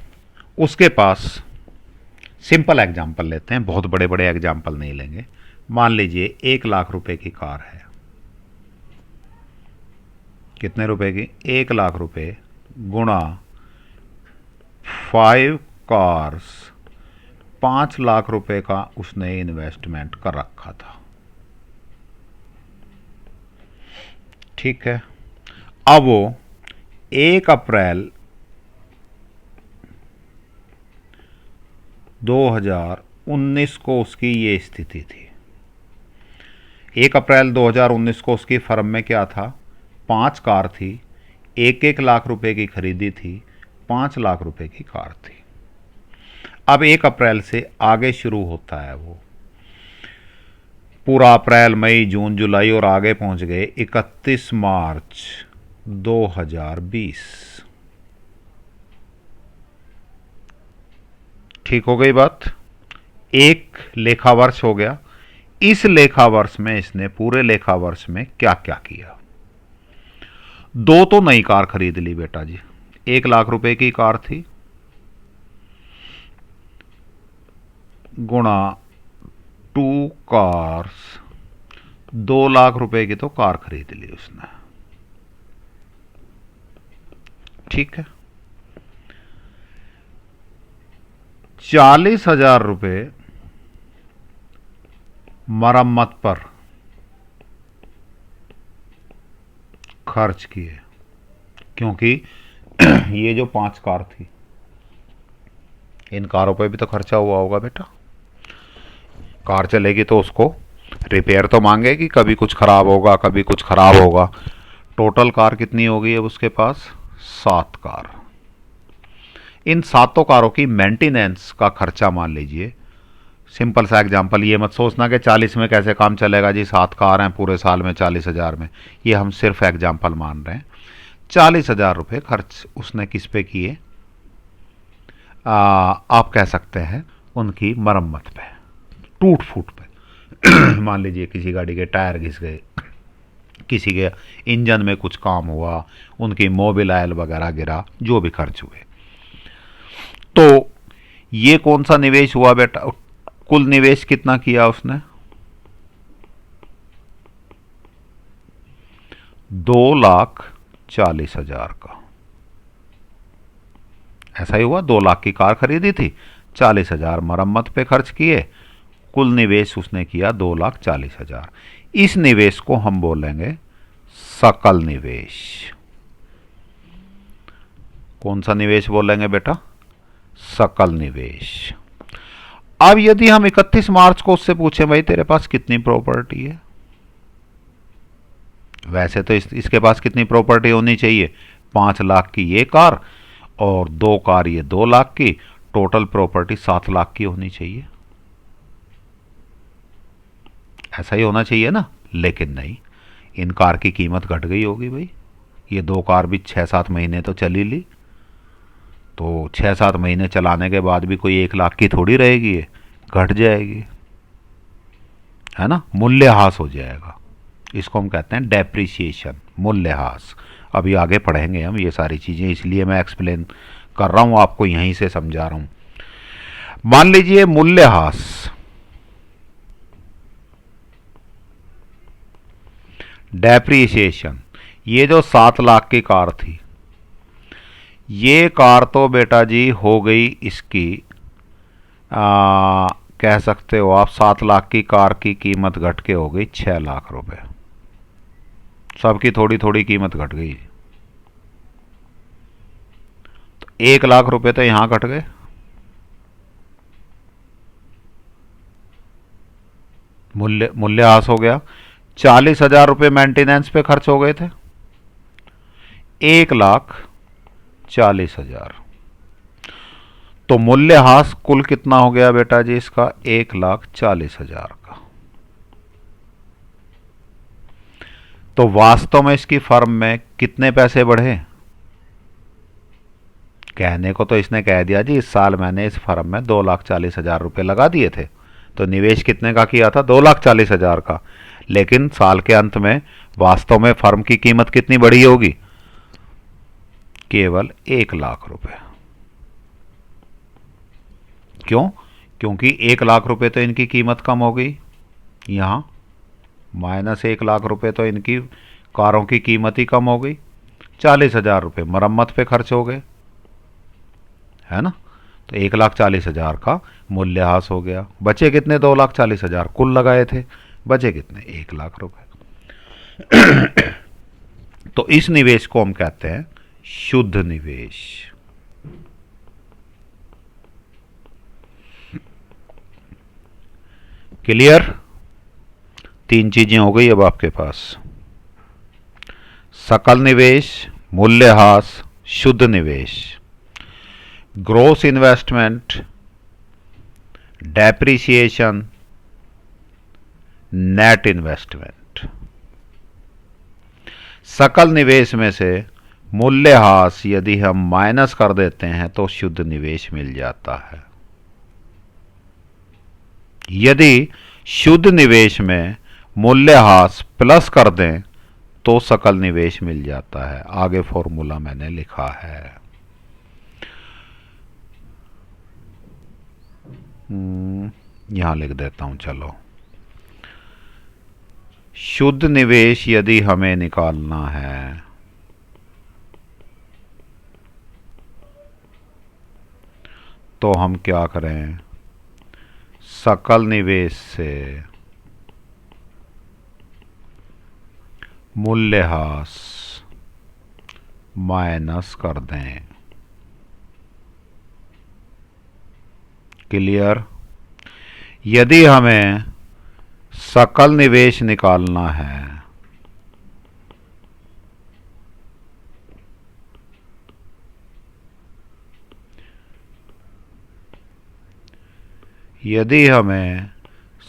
उसके पास, सिंपल एग्जाम्पल लेते हैं, बहुत बड़े बड़े एग्जाम्पल नहीं लेंगे। मान लीजिए 1 लाख रुपए की कार है। कितने रुपए की? 1 लाख रुपए गुणा 5 कार्स, 5 लाख रुपए का उसने इन्वेस्टमेंट कर रखा था। ठीक है, अब वो 1 अप्रैल 2019 को उसकी ये स्थिति थी। 1 अप्रैल 2019 को उसकी फर्म में क्या था? 5 कार थी, 1-1 लाख रुपए की खरीदी थी, 5 लाख रुपए की कार थी। अब 1 अप्रैल से आगे शुरू होता है वो, पूरा अप्रैल मई जून जुलाई और आगे पहुंच गए 31 मार्च 2020। ठीक हो गई बात। एक लेखा वर्ष हो गया। इस लेखा वर्ष में इसने पूरे लेखा वर्ष में क्या क्या किया? 2 तो नई कार खरीद ली बेटा जी, 1 लाख रुपए की कार थी, गुणा 2 कार्स, 2 लाख रुपए की तो कार खरीद ली उसने। ठीक है। 40,000 रुपए मरम्मत पर खर्च किए, क्योंकि ये जो 5 कार थी, इन कारों पे भी तो खर्चा हुआ होगा बेटा। कार चलेगी तो उसको रिपेयर तो मांगेगी, कभी कुछ खराब होगा कभी कुछ खराब होगा। टोटल कार कितनी होगी अब उसके पास? 7 कार। इन 7 कारों की मेंटेनेंस का खर्चा मान लीजिए, सिंपल सा एग्जांपल, ये मत सोचना कि 40 में कैसे काम चलेगा जी, 7 कार हैं पूरे साल में 40,000 में, ये हम सिर्फ एग्जांपल मान रहे हैं। 40,000 रुपये खर्च उसने किस पे किए? आप कह सकते हैं उनकी मरम्मत पे, टूट फूट पे। मान लीजिए किसी गाड़ी के टायर घिस गए, किसी के इंजन में कुछ काम हुआ, उनकी मोबिल ऑयल वगैरह गिरा, जो भी खर्च हुए। तो ये कौन सा निवेश हुआ बेटा? कुल निवेश कितना किया उसने? 2,40,000 का। ऐसा ही हुआ, 2 लाख की कार खरीदी थी, 40,000 मरम्मत पे खर्च किए, कुल निवेश उसने किया 2,40,000। इस निवेश को हम बोलेंगे सकल निवेश। कौन सा निवेश बोलेंगे बेटा? सकल निवेश। अब यदि हम 31 मार्च को उससे पूछें भाई तेरे पास कितनी प्रॉपर्टी है, वैसे तो इसके पास कितनी प्रॉपर्टी होनी चाहिए? 5 लाख की ये कार और 2 कार ये 2 लाख की, टोटल प्रॉपर्टी 7 लाख की होनी चाहिए। ऐसा ही होना चाहिए ना, लेकिन नहीं, इन कार की कीमत घट गई होगी भाई। ये 2 कार भी 6-7 महीने तो चली ली, तो 6-7 महीने चलाने के बाद भी कोई 1 लाख की थोड़ी रहेगी, ये घट जाएगी, है ना, मूल्यह्रास हो जाएगा। इसको हम कहते हैं डेप्रिसिएशन, मूल्यह्रास। अभी आगे पढ़ेंगे हम ये सारी चीज़ें, इसलिए मैं एक्सप्लेन कर रहा हूँ आपको, यहीं से समझा रहा हूँ। मान लीजिए मूल्यह्रास, डेप्रिसिएशन, ये जो 7 लाख की कार थी, ये कार तो बेटा जी हो गई इसकी, कह सकते हो आप 7 लाख की कार की कीमत घट के हो गई 6 लाख रुपए। सबकी थोड़ी थोड़ी कीमत घट गई, तो 1 लाख रुपए तो यहां घट गए। मूल्यह्रास हो गया। 40,000 रुपये मेंटेनेंस पे खर्च हो गए थे, 1,40,000। तो मूल्यह्रास कुल कितना हो गया बेटा जी इसका? 1,40,000 का। तो वास्तव में इसकी फर्म में कितने पैसे बढ़े? कहने को तो इसने कह दिया जी इस साल मैंने इस फर्म में 2,40,000 रुपये लगा दिए थे, तो निवेश कितने का किया था? 2,40,000 का। लेकिन साल के अंत में वास्तव में फर्म की कीमत कितनी बढ़ी होगी? केवल 1 लाख रुपए। क्यों? क्योंकि 1 लाख रुपए तो इनकी कीमत कम हो गई, यहां माइनस 1 लाख रुपए तो इनकी कारों की कीमत ही कम हो गई। 40,000 रुपये मरम्मत पे खर्च हो गए, है ना, तो 1,40,000 का मूल्यह्रास हो गया। बचे कितने? 2,40,000 कुल लगाए थे, बचे कितने? 1 लाख रुपए। तो इस निवेश को हम कहते हैं शुद्ध निवेश। क्लियर? 3 चीजें हो गई अब आपके पास, सकल निवेश, मूल्यह्रास, शुद्ध निवेश। Gross investment depreciation, net investment. सकल निवेश में से मूल्यह्रास यदि हम माइनस कर देते हैं तो शुद्ध निवेश मिल जाता है। यदि शुद्ध निवेश में मूल्यह्रास प्लस कर दें तो सकल निवेश मिल जाता है। आगे फॉर्मूला मैंने लिखा है। यहां लिख देता हूं, चलो। शुद्ध निवेश यदि हमें निकालना है तो हम क्या करें, सकल निवेश से मूल्यह्रास माइनस कर दें। क्लियर? यदि हमें सकल निवेश निकालना है यदि हमें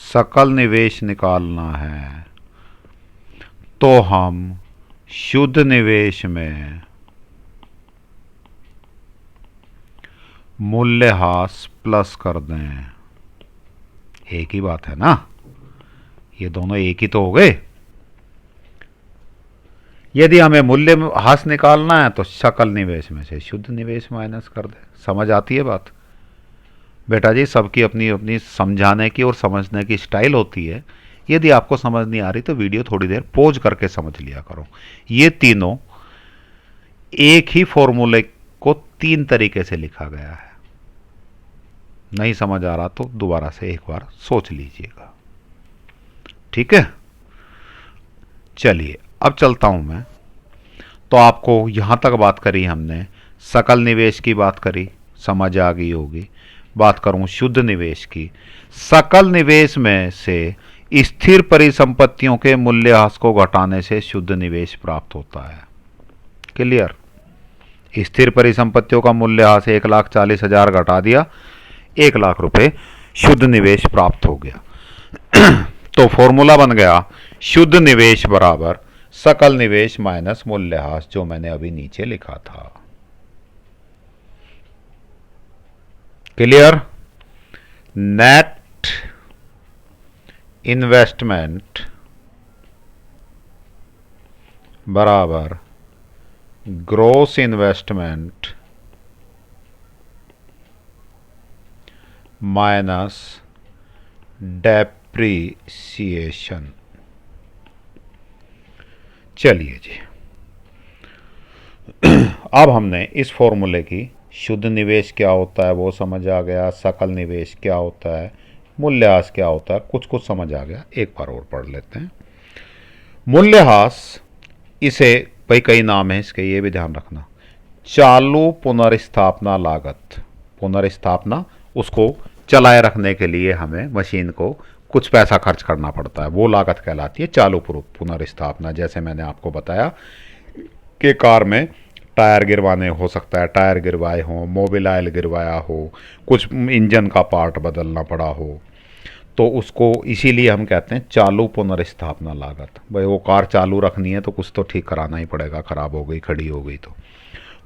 सकल निवेश निकालना है तो हम शुद्ध निवेश में मूल्यह्रास प्लस कर दें। एक ही बात है ना, ये दोनों एक ही तो हो गए। यदि हमें मूल्यह्रास निकालना है तो सकल निवेश में से शुद्ध निवेश माइनस कर दें। समझ आती है बात? बेटा जी, सबकी अपनी अपनी समझाने की और समझने की स्टाइल होती है। यदि आपको समझ नहीं आ रही तो वीडियो थोड़ी देर पॉज करके समझ लिया करो। ये तीनों एक ही फॉर्मूले को तीन तरीके से लिखा गया है। नहीं समझ आ रहा तो दोबारा से एक बार सोच लीजिएगा, ठीक है? चलिए अब चलता हूं मैं। तो आपको यहां तक बात करी हमने, सकल निवेश की बात करी, समझ आ गई होगी। बात करूं शुद्ध निवेश की। सकल निवेश में से स्थिर परिसंपत्तियों के मूल्यह्रास को घटाने से शुद्ध निवेश प्राप्त होता है। क्लियर? स्थिर परिसंपत्तियों का मूल्यह्रास 1,40,000 घटा दिया, 1 लाख रुपए शुद्ध निवेश प्राप्त हो गया। तो फॉर्मूला बन गया शुद्ध निवेश बराबर सकल निवेश माइनस मूल्यह्रास, जो मैंने अभी नीचे लिखा था। क्लियर? नेट इन्वेस्टमेंट बराबर ग्रॉस इन्वेस्टमेंट माइनस डेप्रिसिएशन। चलिए जी, अब हमने इस फॉर्मूले की शुद्ध निवेश क्या होता है वो समझ आ गया, सकल निवेश क्या होता है, मूल्यह्रास क्या होता है, कुछ कुछ समझ आ गया। एक बार और पढ़ लेते हैं। मूल्यह्रास, इसे भाई कई नाम है इसके, ये भी ध्यान रखना। चालू पुनर्स्थापना लागत। पुनर्स्थापना, उसको चलाए रखने के लिए हमें मशीन को कुछ पैसा खर्च करना पड़ता है, वो लागत कहलाती है चालू पुनर्स्थापना। जैसे मैंने आपको बताया कि कार में टायर गिरवाने, हो सकता है टायर गिरवाए हों, मोबिल ऑयल गिरवाया हो, कुछ इंजन का पार्ट बदलना पड़ा हो, तो उसको इसीलिए हम कहते हैं चालू पुनर्स्थापना लागत। भाई वो कार चालू रखनी है तो कुछ तो ठीक कराना ही पड़ेगा, खराब हो गई, खड़ी हो गई तो।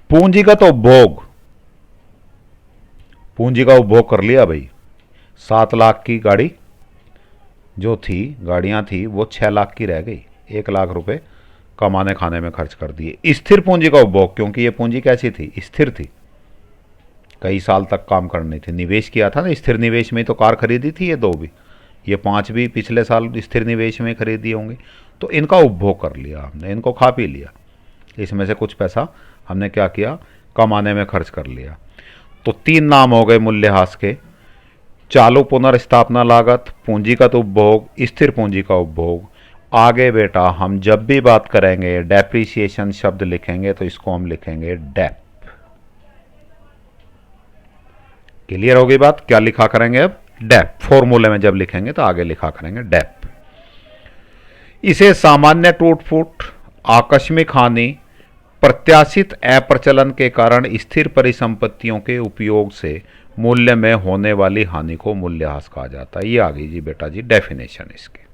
पूंजीगत उपभोग, पूंजी का उपभोग कर लिया भाई। 7 लाख की गाड़ी जो थी, गाड़ियां थी, वो 6 लाख की रह गई, 1 लाख रुपए कमाने खाने में खर्च कर दिए। स्थिर पूंजी का उपभोग, क्योंकि ये पूंजी कैसी थी, स्थिर थी, कई साल तक काम करनी थी, निवेश किया था ना, स्थिर निवेश में ही तो कार खरीदी थी। ये दो भी, ये 5 भी पिछले साल स्थिर निवेश में खरीदी होंगी। तो इनका उपभोग कर लिया हमने, इनको खा पी लिया, इसमें से कुछ पैसा हमने क्या किया, कमाने में खर्च कर लिया। तो 3 नाम हो गए मूल्यह्रास के, चालू पुनर्स्थापना लागत, पूंजीगत उपभोग, स्थिर पूंजी का उपभोग। आगे बेटा हम जब भी बात करेंगे डेप्रिसिएशन शब्द लिखेंगे तो इसको हम लिखेंगे डेप। क्लियर हो गई बात? क्या लिखा करेंगे अब? डेप। फॉर्मूले में जब लिखेंगे तो आगे लिखा करेंगे डेप। इसे सामान्य टूट फूट, आकस्मिक हानि, प्रत्याशित अप्रचलन के कारण स्थिर परिसंपत्तियों के उपयोग से मूल्य में होने वाली हानि को मूल्यह्रास कहा जाता है। ये आ गई जी बेटा जी डेफिनेशन इसकी।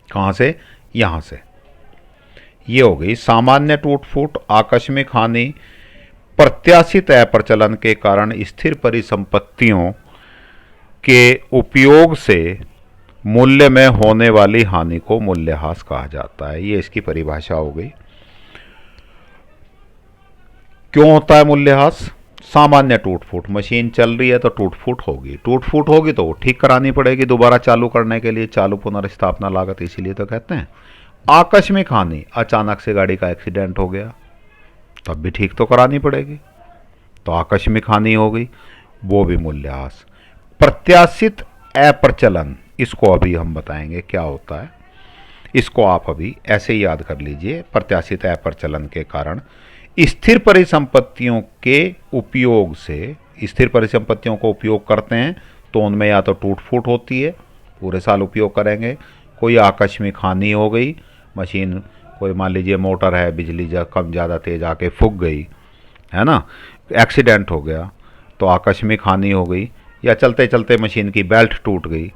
कहाँ से? यहाँ से। ये हो गई सामान्य टूट फूट, आकस्मिक हानि, प्रत्याशित अप्रचलन के कारण स्थिर परिसंपत्तियों के उपयोग से मूल्य में होने वाली हानि को मूल्यह्रास कहा जाता है। ये इसकी परिभाषा हो गई। क्यों होता है मूल्यह्रास? सामान्य टूट फूट, मशीन चल रही है तो टूट फूट होगी, टूट फूट होगी तो ठीक करानी पड़ेगी दोबारा चालू करने के लिए, चालू पुनर्स्थापना लागत, इसीलिए तो कहते हैं। आकस्मिक हानि, अचानक से गाड़ी का एक्सीडेंट हो गया तब भी ठीक तो करानी पड़ेगी, तो आकस्मिक हानि हो गई, वो भी मूल्यह्रास। प्रत्याशित अप्रचलन, इसको अभी हम बताएंगे क्या होता है, इसको आप अभी ऐसे ही याद कर लीजिए। प्रत्याशित अप्रचलन के कारण स्थिर परिसंपत्तियों के उपयोग से, स्थिर परिसंपत्तियों को उपयोग करते हैं तो उनमें या तो टूट फूट होती है, पूरे साल उपयोग करेंगे, कोई आकस्मिक हानि हो गई, मशीन कोई मान लीजिए मोटर है, बिजली कम ज़्यादा तेज आके फूक गई, है ना, एक्सीडेंट हो गया तो आकस्मिक हानि हो गई, या चलते चलते मशीन की बेल्ट टूट गई,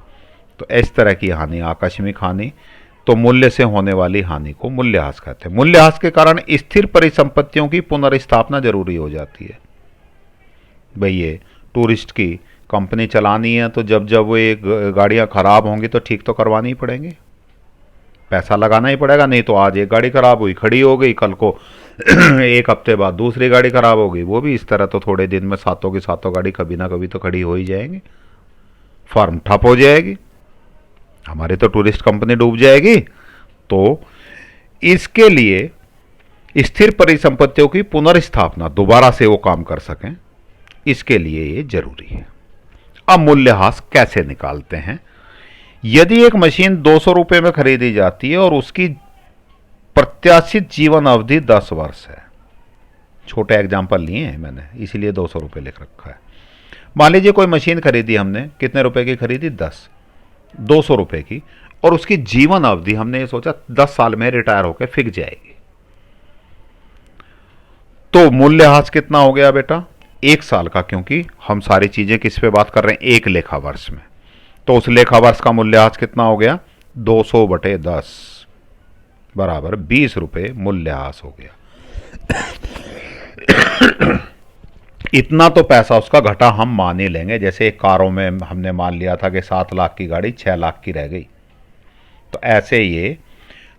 तो इस तरह की हानि आकस्मिक हानि। तो मूल्य से होने वाली हानि को मूल्यह्रास कहते हैं। मूल्यह्रास के कारण स्थिर परिसंपत्तियों की पुनर्स्थापना जरूरी हो जाती है। भाई ये टूरिस्ट की कंपनी चलानी है तो जब जब वो ये गाड़ियाँ खराब होंगी तो ठीक तो करवानी ही पड़ेंगी, पैसा लगाना ही पड़ेगा, नहीं तो आज एक गाड़ी खराब हुई खड़ी हो गई, कल को एक हफ्ते बाद दूसरी गाड़ी खराब हो गई, वो भी इस तरह तो थोड़े दिन में सातों की सातों गाड़ी कभी ना कभी तो खड़ी हो ही जाएंगी, फर्म ठप हो जाएगी, हमारी तो टूरिस्ट कंपनी डूब जाएगी। तो इसके लिए स्थिर परिसंपत्तियों की पुनर्स्थापना, दोबारा से वो काम कर सकें, इसके लिए ये जरूरी है। अब मूल्यह्रास कैसे निकालते हैं? यदि एक मशीन 200 रुपये में खरीदी जाती है और उसकी प्रत्याशित जीवन अवधि 10 वर्ष है, छोटे एग्जाम्पल लिए हैं मैंने इसीलिए 200 रुपये लिख रखा है। मान लीजिए कोई मशीन खरीदी हमने, कितने रुपए की खरीदी? 10, 200 रुपये की, और उसकी जीवन अवधि हमने ये सोचा 10 साल में रिटायर होकर फिक जाएगी, तो मूल्यह्रास कितना हो गया बेटा? 1 साल का, क्योंकि हम सारी चीजें किस पे बात कर रहे हैं? एक लेखा वर्ष में। तो उस लेखा वर्ष का मूल्यह्रास कितना हो गया? 200/10 बराबर 20 रुपये मूल्यह्रास हो गया। इतना तो पैसा उसका घटा हम मान ही लेंगे। जैसे कारों में हमने मान लिया था कि 7 लाख की गाड़ी 6 लाख की रह गई, तो ऐसे ये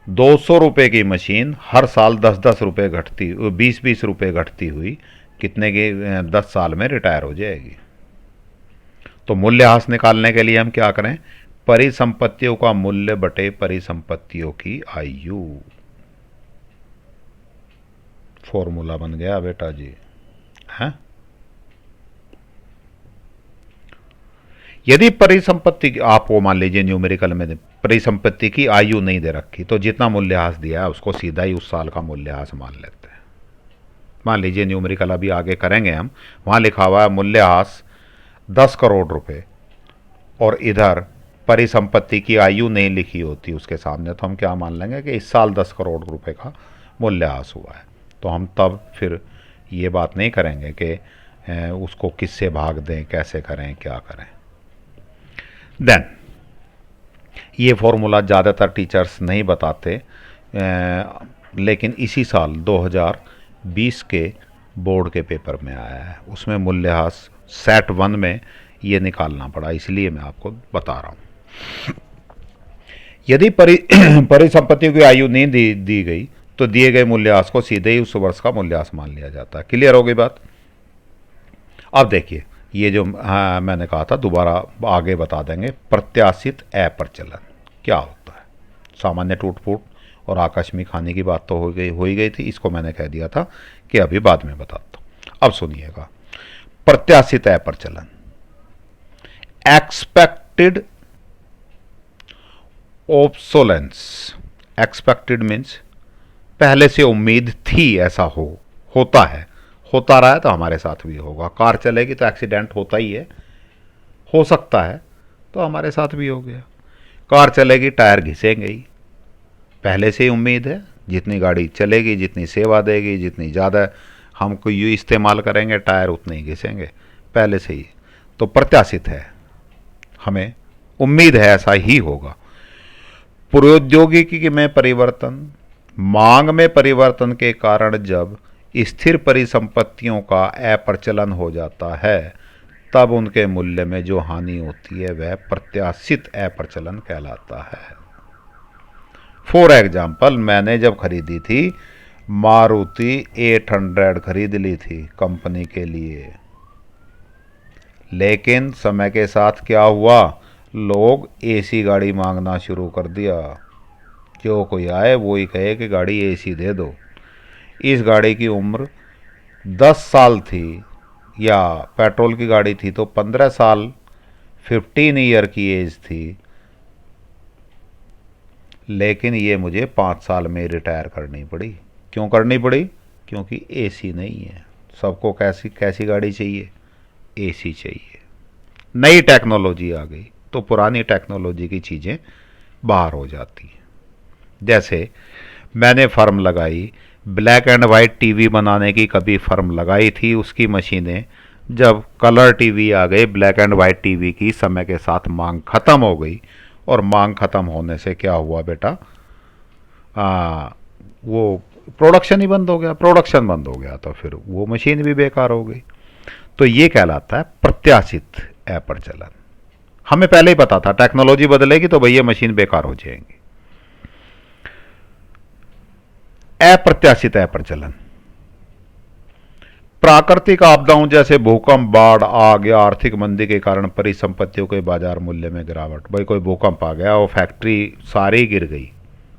200 रुपये की मशीन हर साल 10-10 रुपये घटती, 20-20 रुपये घटती हुई कितने की 10 साल में रिटायर हो जाएगी। तो मूल्यह्रास निकालने के लिए हम क्या करें? परिसंपत्तियों का मूल्य बटे परिसंपत्तियों की आयु, फॉर्मूला बन गया बेटा जी, है। यदि परिसंपत्ति की, आपको मान लीजिए न्यूमेरिकल में परिसंपत्ति की आयु नहीं दे रखी, तो जितना मूल्यह्रास दिया है उसको सीधा ही उस साल का मूल्यह्रास मान लेते हैं। मान लीजिए न्यूमेरिकल अभी आगे करेंगे हम, वहां लिखा हुआ है मूल्यह्रास 10 करोड़ रुपए, और इधर परिसंपत्ति की आयु नहीं लिखी होती उसके सामने, तो हम क्या मान लेंगे कि इस साल 10 करोड़ रुपए का मूल्यह्रास हुआ है। तो हम तब फिर ये बात नहीं करेंगे कि उसको किससे भाग दें, कैसे करें, क्या करें। देन ये फॉर्मूला ज़्यादातर टीचर्स नहीं बताते, लेकिन इसी साल 2020 के बोर्ड के पेपर में आया है, उसमें मूल्यह्रास सेट 1 में ये निकालना पड़ा, इसलिए मैं आपको बता रहा हूँ। यदि परिसंपत्तियों की आयु नहीं दी गई तो दिए गए मूल्यह्रास को सीधे ही उस वर्ष का मूल्यह्रास मान लिया जाता है। क्लियर हो गई बात? अब देखिए ये जो मैंने कहा था, दोबारा आगे बता देंगे। प्रत्याशित अप्रचलन क्या होता है? सामान्य टूट फूट और आकस्मिक हानि की बात तो हो ही गई थी, इसको मैंने कह दिया था कि अभी बाद में बताता हूँ। अब सुनिएगा, प्रत्याशित अप्रचलन, एक्सपेक्टेड ऑब्सोलेंस। एक्सपेक्टेड मीन्स पहले से उम्मीद थी ऐसा होता है, होता रहा है तो हमारे साथ भी होगा। कार चलेगी तो एक्सीडेंट होता ही है, हो सकता है, तो हमारे साथ भी हो गया। कार चलेगी, टायर घिसेंगे ही, पहले से ही उम्मीद है, जितनी गाड़ी चलेगी, जितनी सेवा देगी, जितनी ज़्यादा हमको यूँ इस्तेमाल करेंगे, टायर उतने ही घिसेंगे, पहले से ही। तो प्रत्याशित है, हमें उम्मीद है ऐसा ही होगा। प्रौद्योगिकी में परिवर्तन, मांग में परिवर्तन के कारण जब स्थिर परिसंपत्तियों का अप्रचलन हो जाता है तब उनके मूल्य में जो हानि होती है वह प्रत्याशित अप्रचलन कहलाता है। फॉर एग्जाम्पल, मैंने जब खरीदी थी मारुति 800 खरीद ली थी कंपनी के लिए, लेकिन समय के साथ क्या हुआ, लोग एसी गाड़ी मांगना शुरू कर दिया। जो कोई आए वो ही कहे कि गाड़ी एसी दे दो। इस गाड़ी की उम्र 10 साल थी या पेट्रोल की गाड़ी थी तो 15 साल, 15 ईयर की एज थी, लेकिन ये मुझे 5 साल में रिटायर करनी पड़ी। क्यों करनी पड़ी? क्योंकि एसी नहीं है। सबको कैसी कैसी गाड़ी चाहिए? एसी चाहिए। नई टेक्नोलॉजी आ गई तो पुरानी टेक्नोलॉजी की चीज़ें बाहर हो जाती हैं। जैसे मैंने फर्म लगाई, ब्लैक एंड वाइट टीवी बनाने की कभी फर्म लगाई थी, उसकी मशीनें जब कलर टीवी आ गए, ब्लैक एंड वाइट टीवी की समय के साथ मांग खत्म हो गई, और मांग खत्म होने से क्या हुआ बेटा, वो प्रोडक्शन ही बंद हो गया। प्रोडक्शन बंद हो गया तो फिर वो मशीन भी बेकार हो गई। तो ये कहलाता है प्रत्याशित अप्रचलन। हमें पहले ही पता था टेक्नोलॉजी बदलेगी तो भैया मशीन बेकार हो जाएंगी। अप्रत्याशित अप्रचलन, प्राकृतिक आपदाओं जैसे भूकंप, बाढ़, आग या आर्थिक मंदी के कारण परिसंपत्तियों के बाजार मूल्य में गिरावट। भाई कोई भूकंप आ गया, वो फैक्ट्री सारी गिर गई,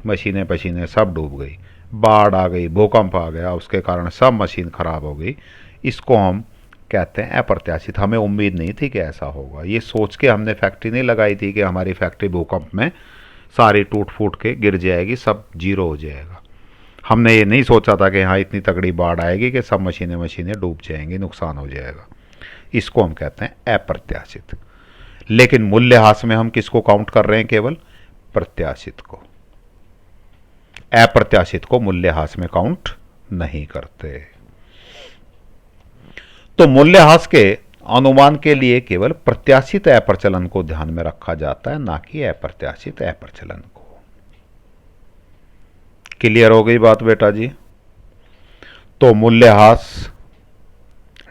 मशीनें पशीनें सब डूब गई, बाढ़ आ गई, भूकंप आ गया, उसके कारण सब मशीन खराब हो गई। इसको हम कहते हैं अप्रत्याशित। हमें उम्मीद नहीं थी कि ऐसा होगा। ये सोच के हमने फैक्ट्री नहीं लगाई थी कि हमारी फैक्ट्री भूकंप में सारी टूट फूट के गिर जाएगी, सब जीरो हो जाएगा। हमने ये नहीं सोचा था कि हाँ इतनी तगड़ी बाढ़ आएगी कि सब मशीनें डूब जाएंगी, नुकसान हो जाएगा। इसको हम कहते हैं अप्रत्याशित। लेकिन मूल्यह्रास में हम किसको काउंट कर रहे हैं? केवल प्रत्याशित को। अप्रत्याशित को मूल्यह्रास में काउंट नहीं करते। तो मूल्यह्रास के अनुमान के लिए केवल प्रत्याशित अप्रचलन को ध्यान में रखा जाता है, ना कि अप्रत्याशित अप्रचलन को। क्लियर हो गई बात बेटा जी? तो मूल्यह्रास,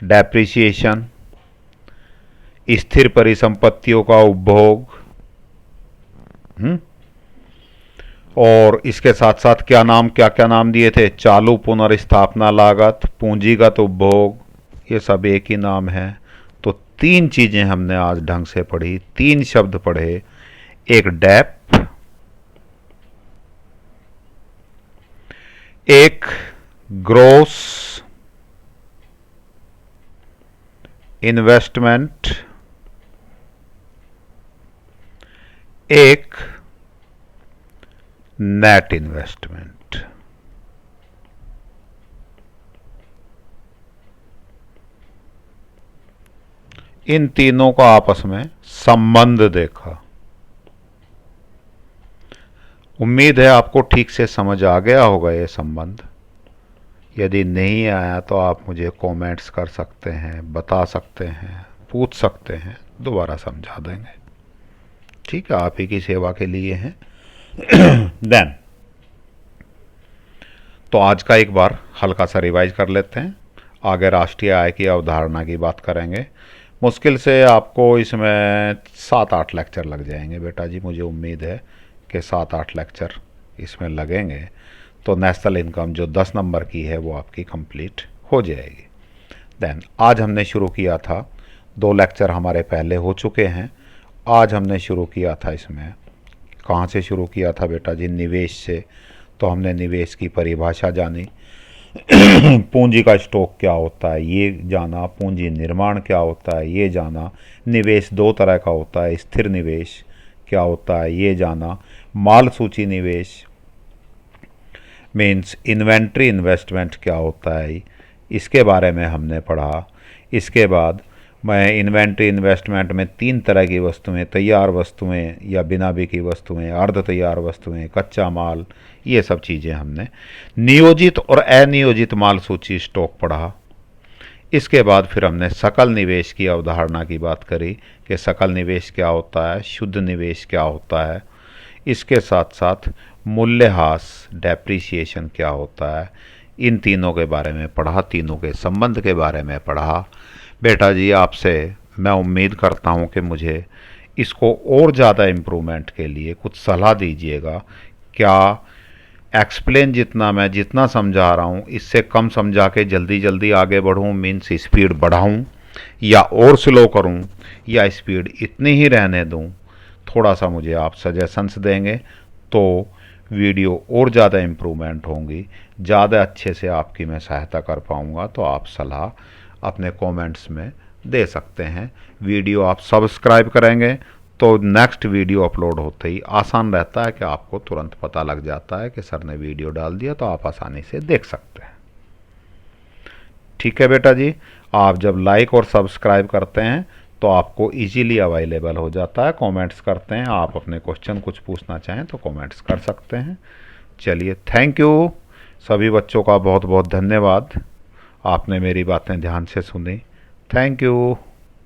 डेप्रिसिएशन, स्थिर परिसंपत्तियों का उपभोग, और इसके साथ साथ क्या क्या नाम दिए थे? चालू पुनर्स्थापना लागत, पूंजीगत उपभोग, ये सब एक ही नाम है। तो 3 चीजें हमने आज ढंग से पढ़ी, 3 शब्द पढ़े। एक डेप, एक ग्रोस इन्वेस्टमेंट, एक नेट इन्वेस्टमेंट। इन तीनों का आपस में संबंध देखा। उम्मीद है आपको ठीक से समझ आ गया होगा ये संबंध। यदि नहीं आया तो आप मुझे कमेंट्स कर सकते हैं, बता सकते हैं, पूछ सकते हैं, दोबारा समझा देंगे। ठीक है, आप ही की सेवा के लिए हैं। देन तो आज का एक बार हल्का सा रिवाइज कर लेते हैं। आगे राष्ट्रीय आय की अवधारणा की बात करेंगे। मुश्किल से आपको इसमें 7-8 लेक्चर लग जाएंगे बेटा जी। मुझे उम्मीद है कि 7-8 लेक्चर इसमें लगेंगे तो नेशनल इनकम जो 10 नंबर की है वो आपकी कंप्लीट हो जाएगी। देन आज हमने शुरू किया था, 2 लेक्चर हमारे पहले हो चुके हैं। आज हमने शुरू किया था, इसमें कहाँ से शुरू किया था बेटा जी? निवेश से। तो हमने निवेश की परिभाषा जानी, पूंजी का स्टॉक क्या होता है ये जाना, पूंजी निर्माण क्या होता है ये जाना, निवेश 2 तरह का होता है, स्थिर निवेश क्या होता है ये जाना, माल सूची निवेश मीन्स इन्वेंट्री इन्वेस्टमेंट क्या होता है इसके बारे में हमने पढ़ा। इसके बाद मैं इन्वेंट्री इन्वेस्टमेंट में 3 तरह की वस्तुएं, तैयार वस्तुएं या बिना बिकी वस्तुएं, अर्ध तैयार वस्तुएं, कच्चा माल, ये सब चीज़ें हमने। नियोजित और अनियोजित माल सूची स्टॉक पढ़ा। इसके बाद फिर हमने सकल निवेश की अवधारणा की बात करी कि सकल निवेश क्या होता है, शुद्ध निवेश क्या होता है। इसके साथ साथ मूल्यह्रास डेप्रिसिएशन क्या होता है, इन तीनों के बारे में पढ़ा, तीनों के संबंध के बारे में पढ़ा। बेटा जी आपसे मैं उम्मीद करता हूँ कि मुझे इसको और ज़्यादा इम्प्रूवमेंट के लिए कुछ सलाह दीजिएगा। क्या एक्सप्लेन जितना समझा रहा हूँ इससे कम समझा के जल्दी जल्दी आगे बढ़ूँ, मीन्स स्पीड बढ़ाऊँ या और स्लो करूँ, या स्पीड इतनी ही रहने दूँ? थोड़ा सा मुझे आप सजेशंस देंगे तो वीडियो और ज़्यादा इम्प्रूवमेंट होंगी, ज़्यादा अच्छे से आपकी मैं सहायता कर पाऊँगा। तो आप सलाह अपने कमेंट्स में दे सकते हैं। वीडियो आप सब्सक्राइब करेंगे तो नेक्स्ट वीडियो अपलोड होते ही आसान रहता है कि आपको तुरंत पता लग जाता है कि सर ने वीडियो डाल दिया, तो आप आसानी से देख सकते हैं। ठीक है बेटा जी, आप जब लाइक और सब्सक्राइब करते हैं तो आपको इजीली अवेलेबल हो जाता है। कमेंट्स करते हैं, आप अपने क्वेश्चन कुछ पूछना चाहें तो कमेंट्स कर सकते हैं। चलिए, थैंक यू। सभी बच्चों का बहुत बहुत धन्यवाद, आपने मेरी बातें ध्यान से सुनी। Thank you.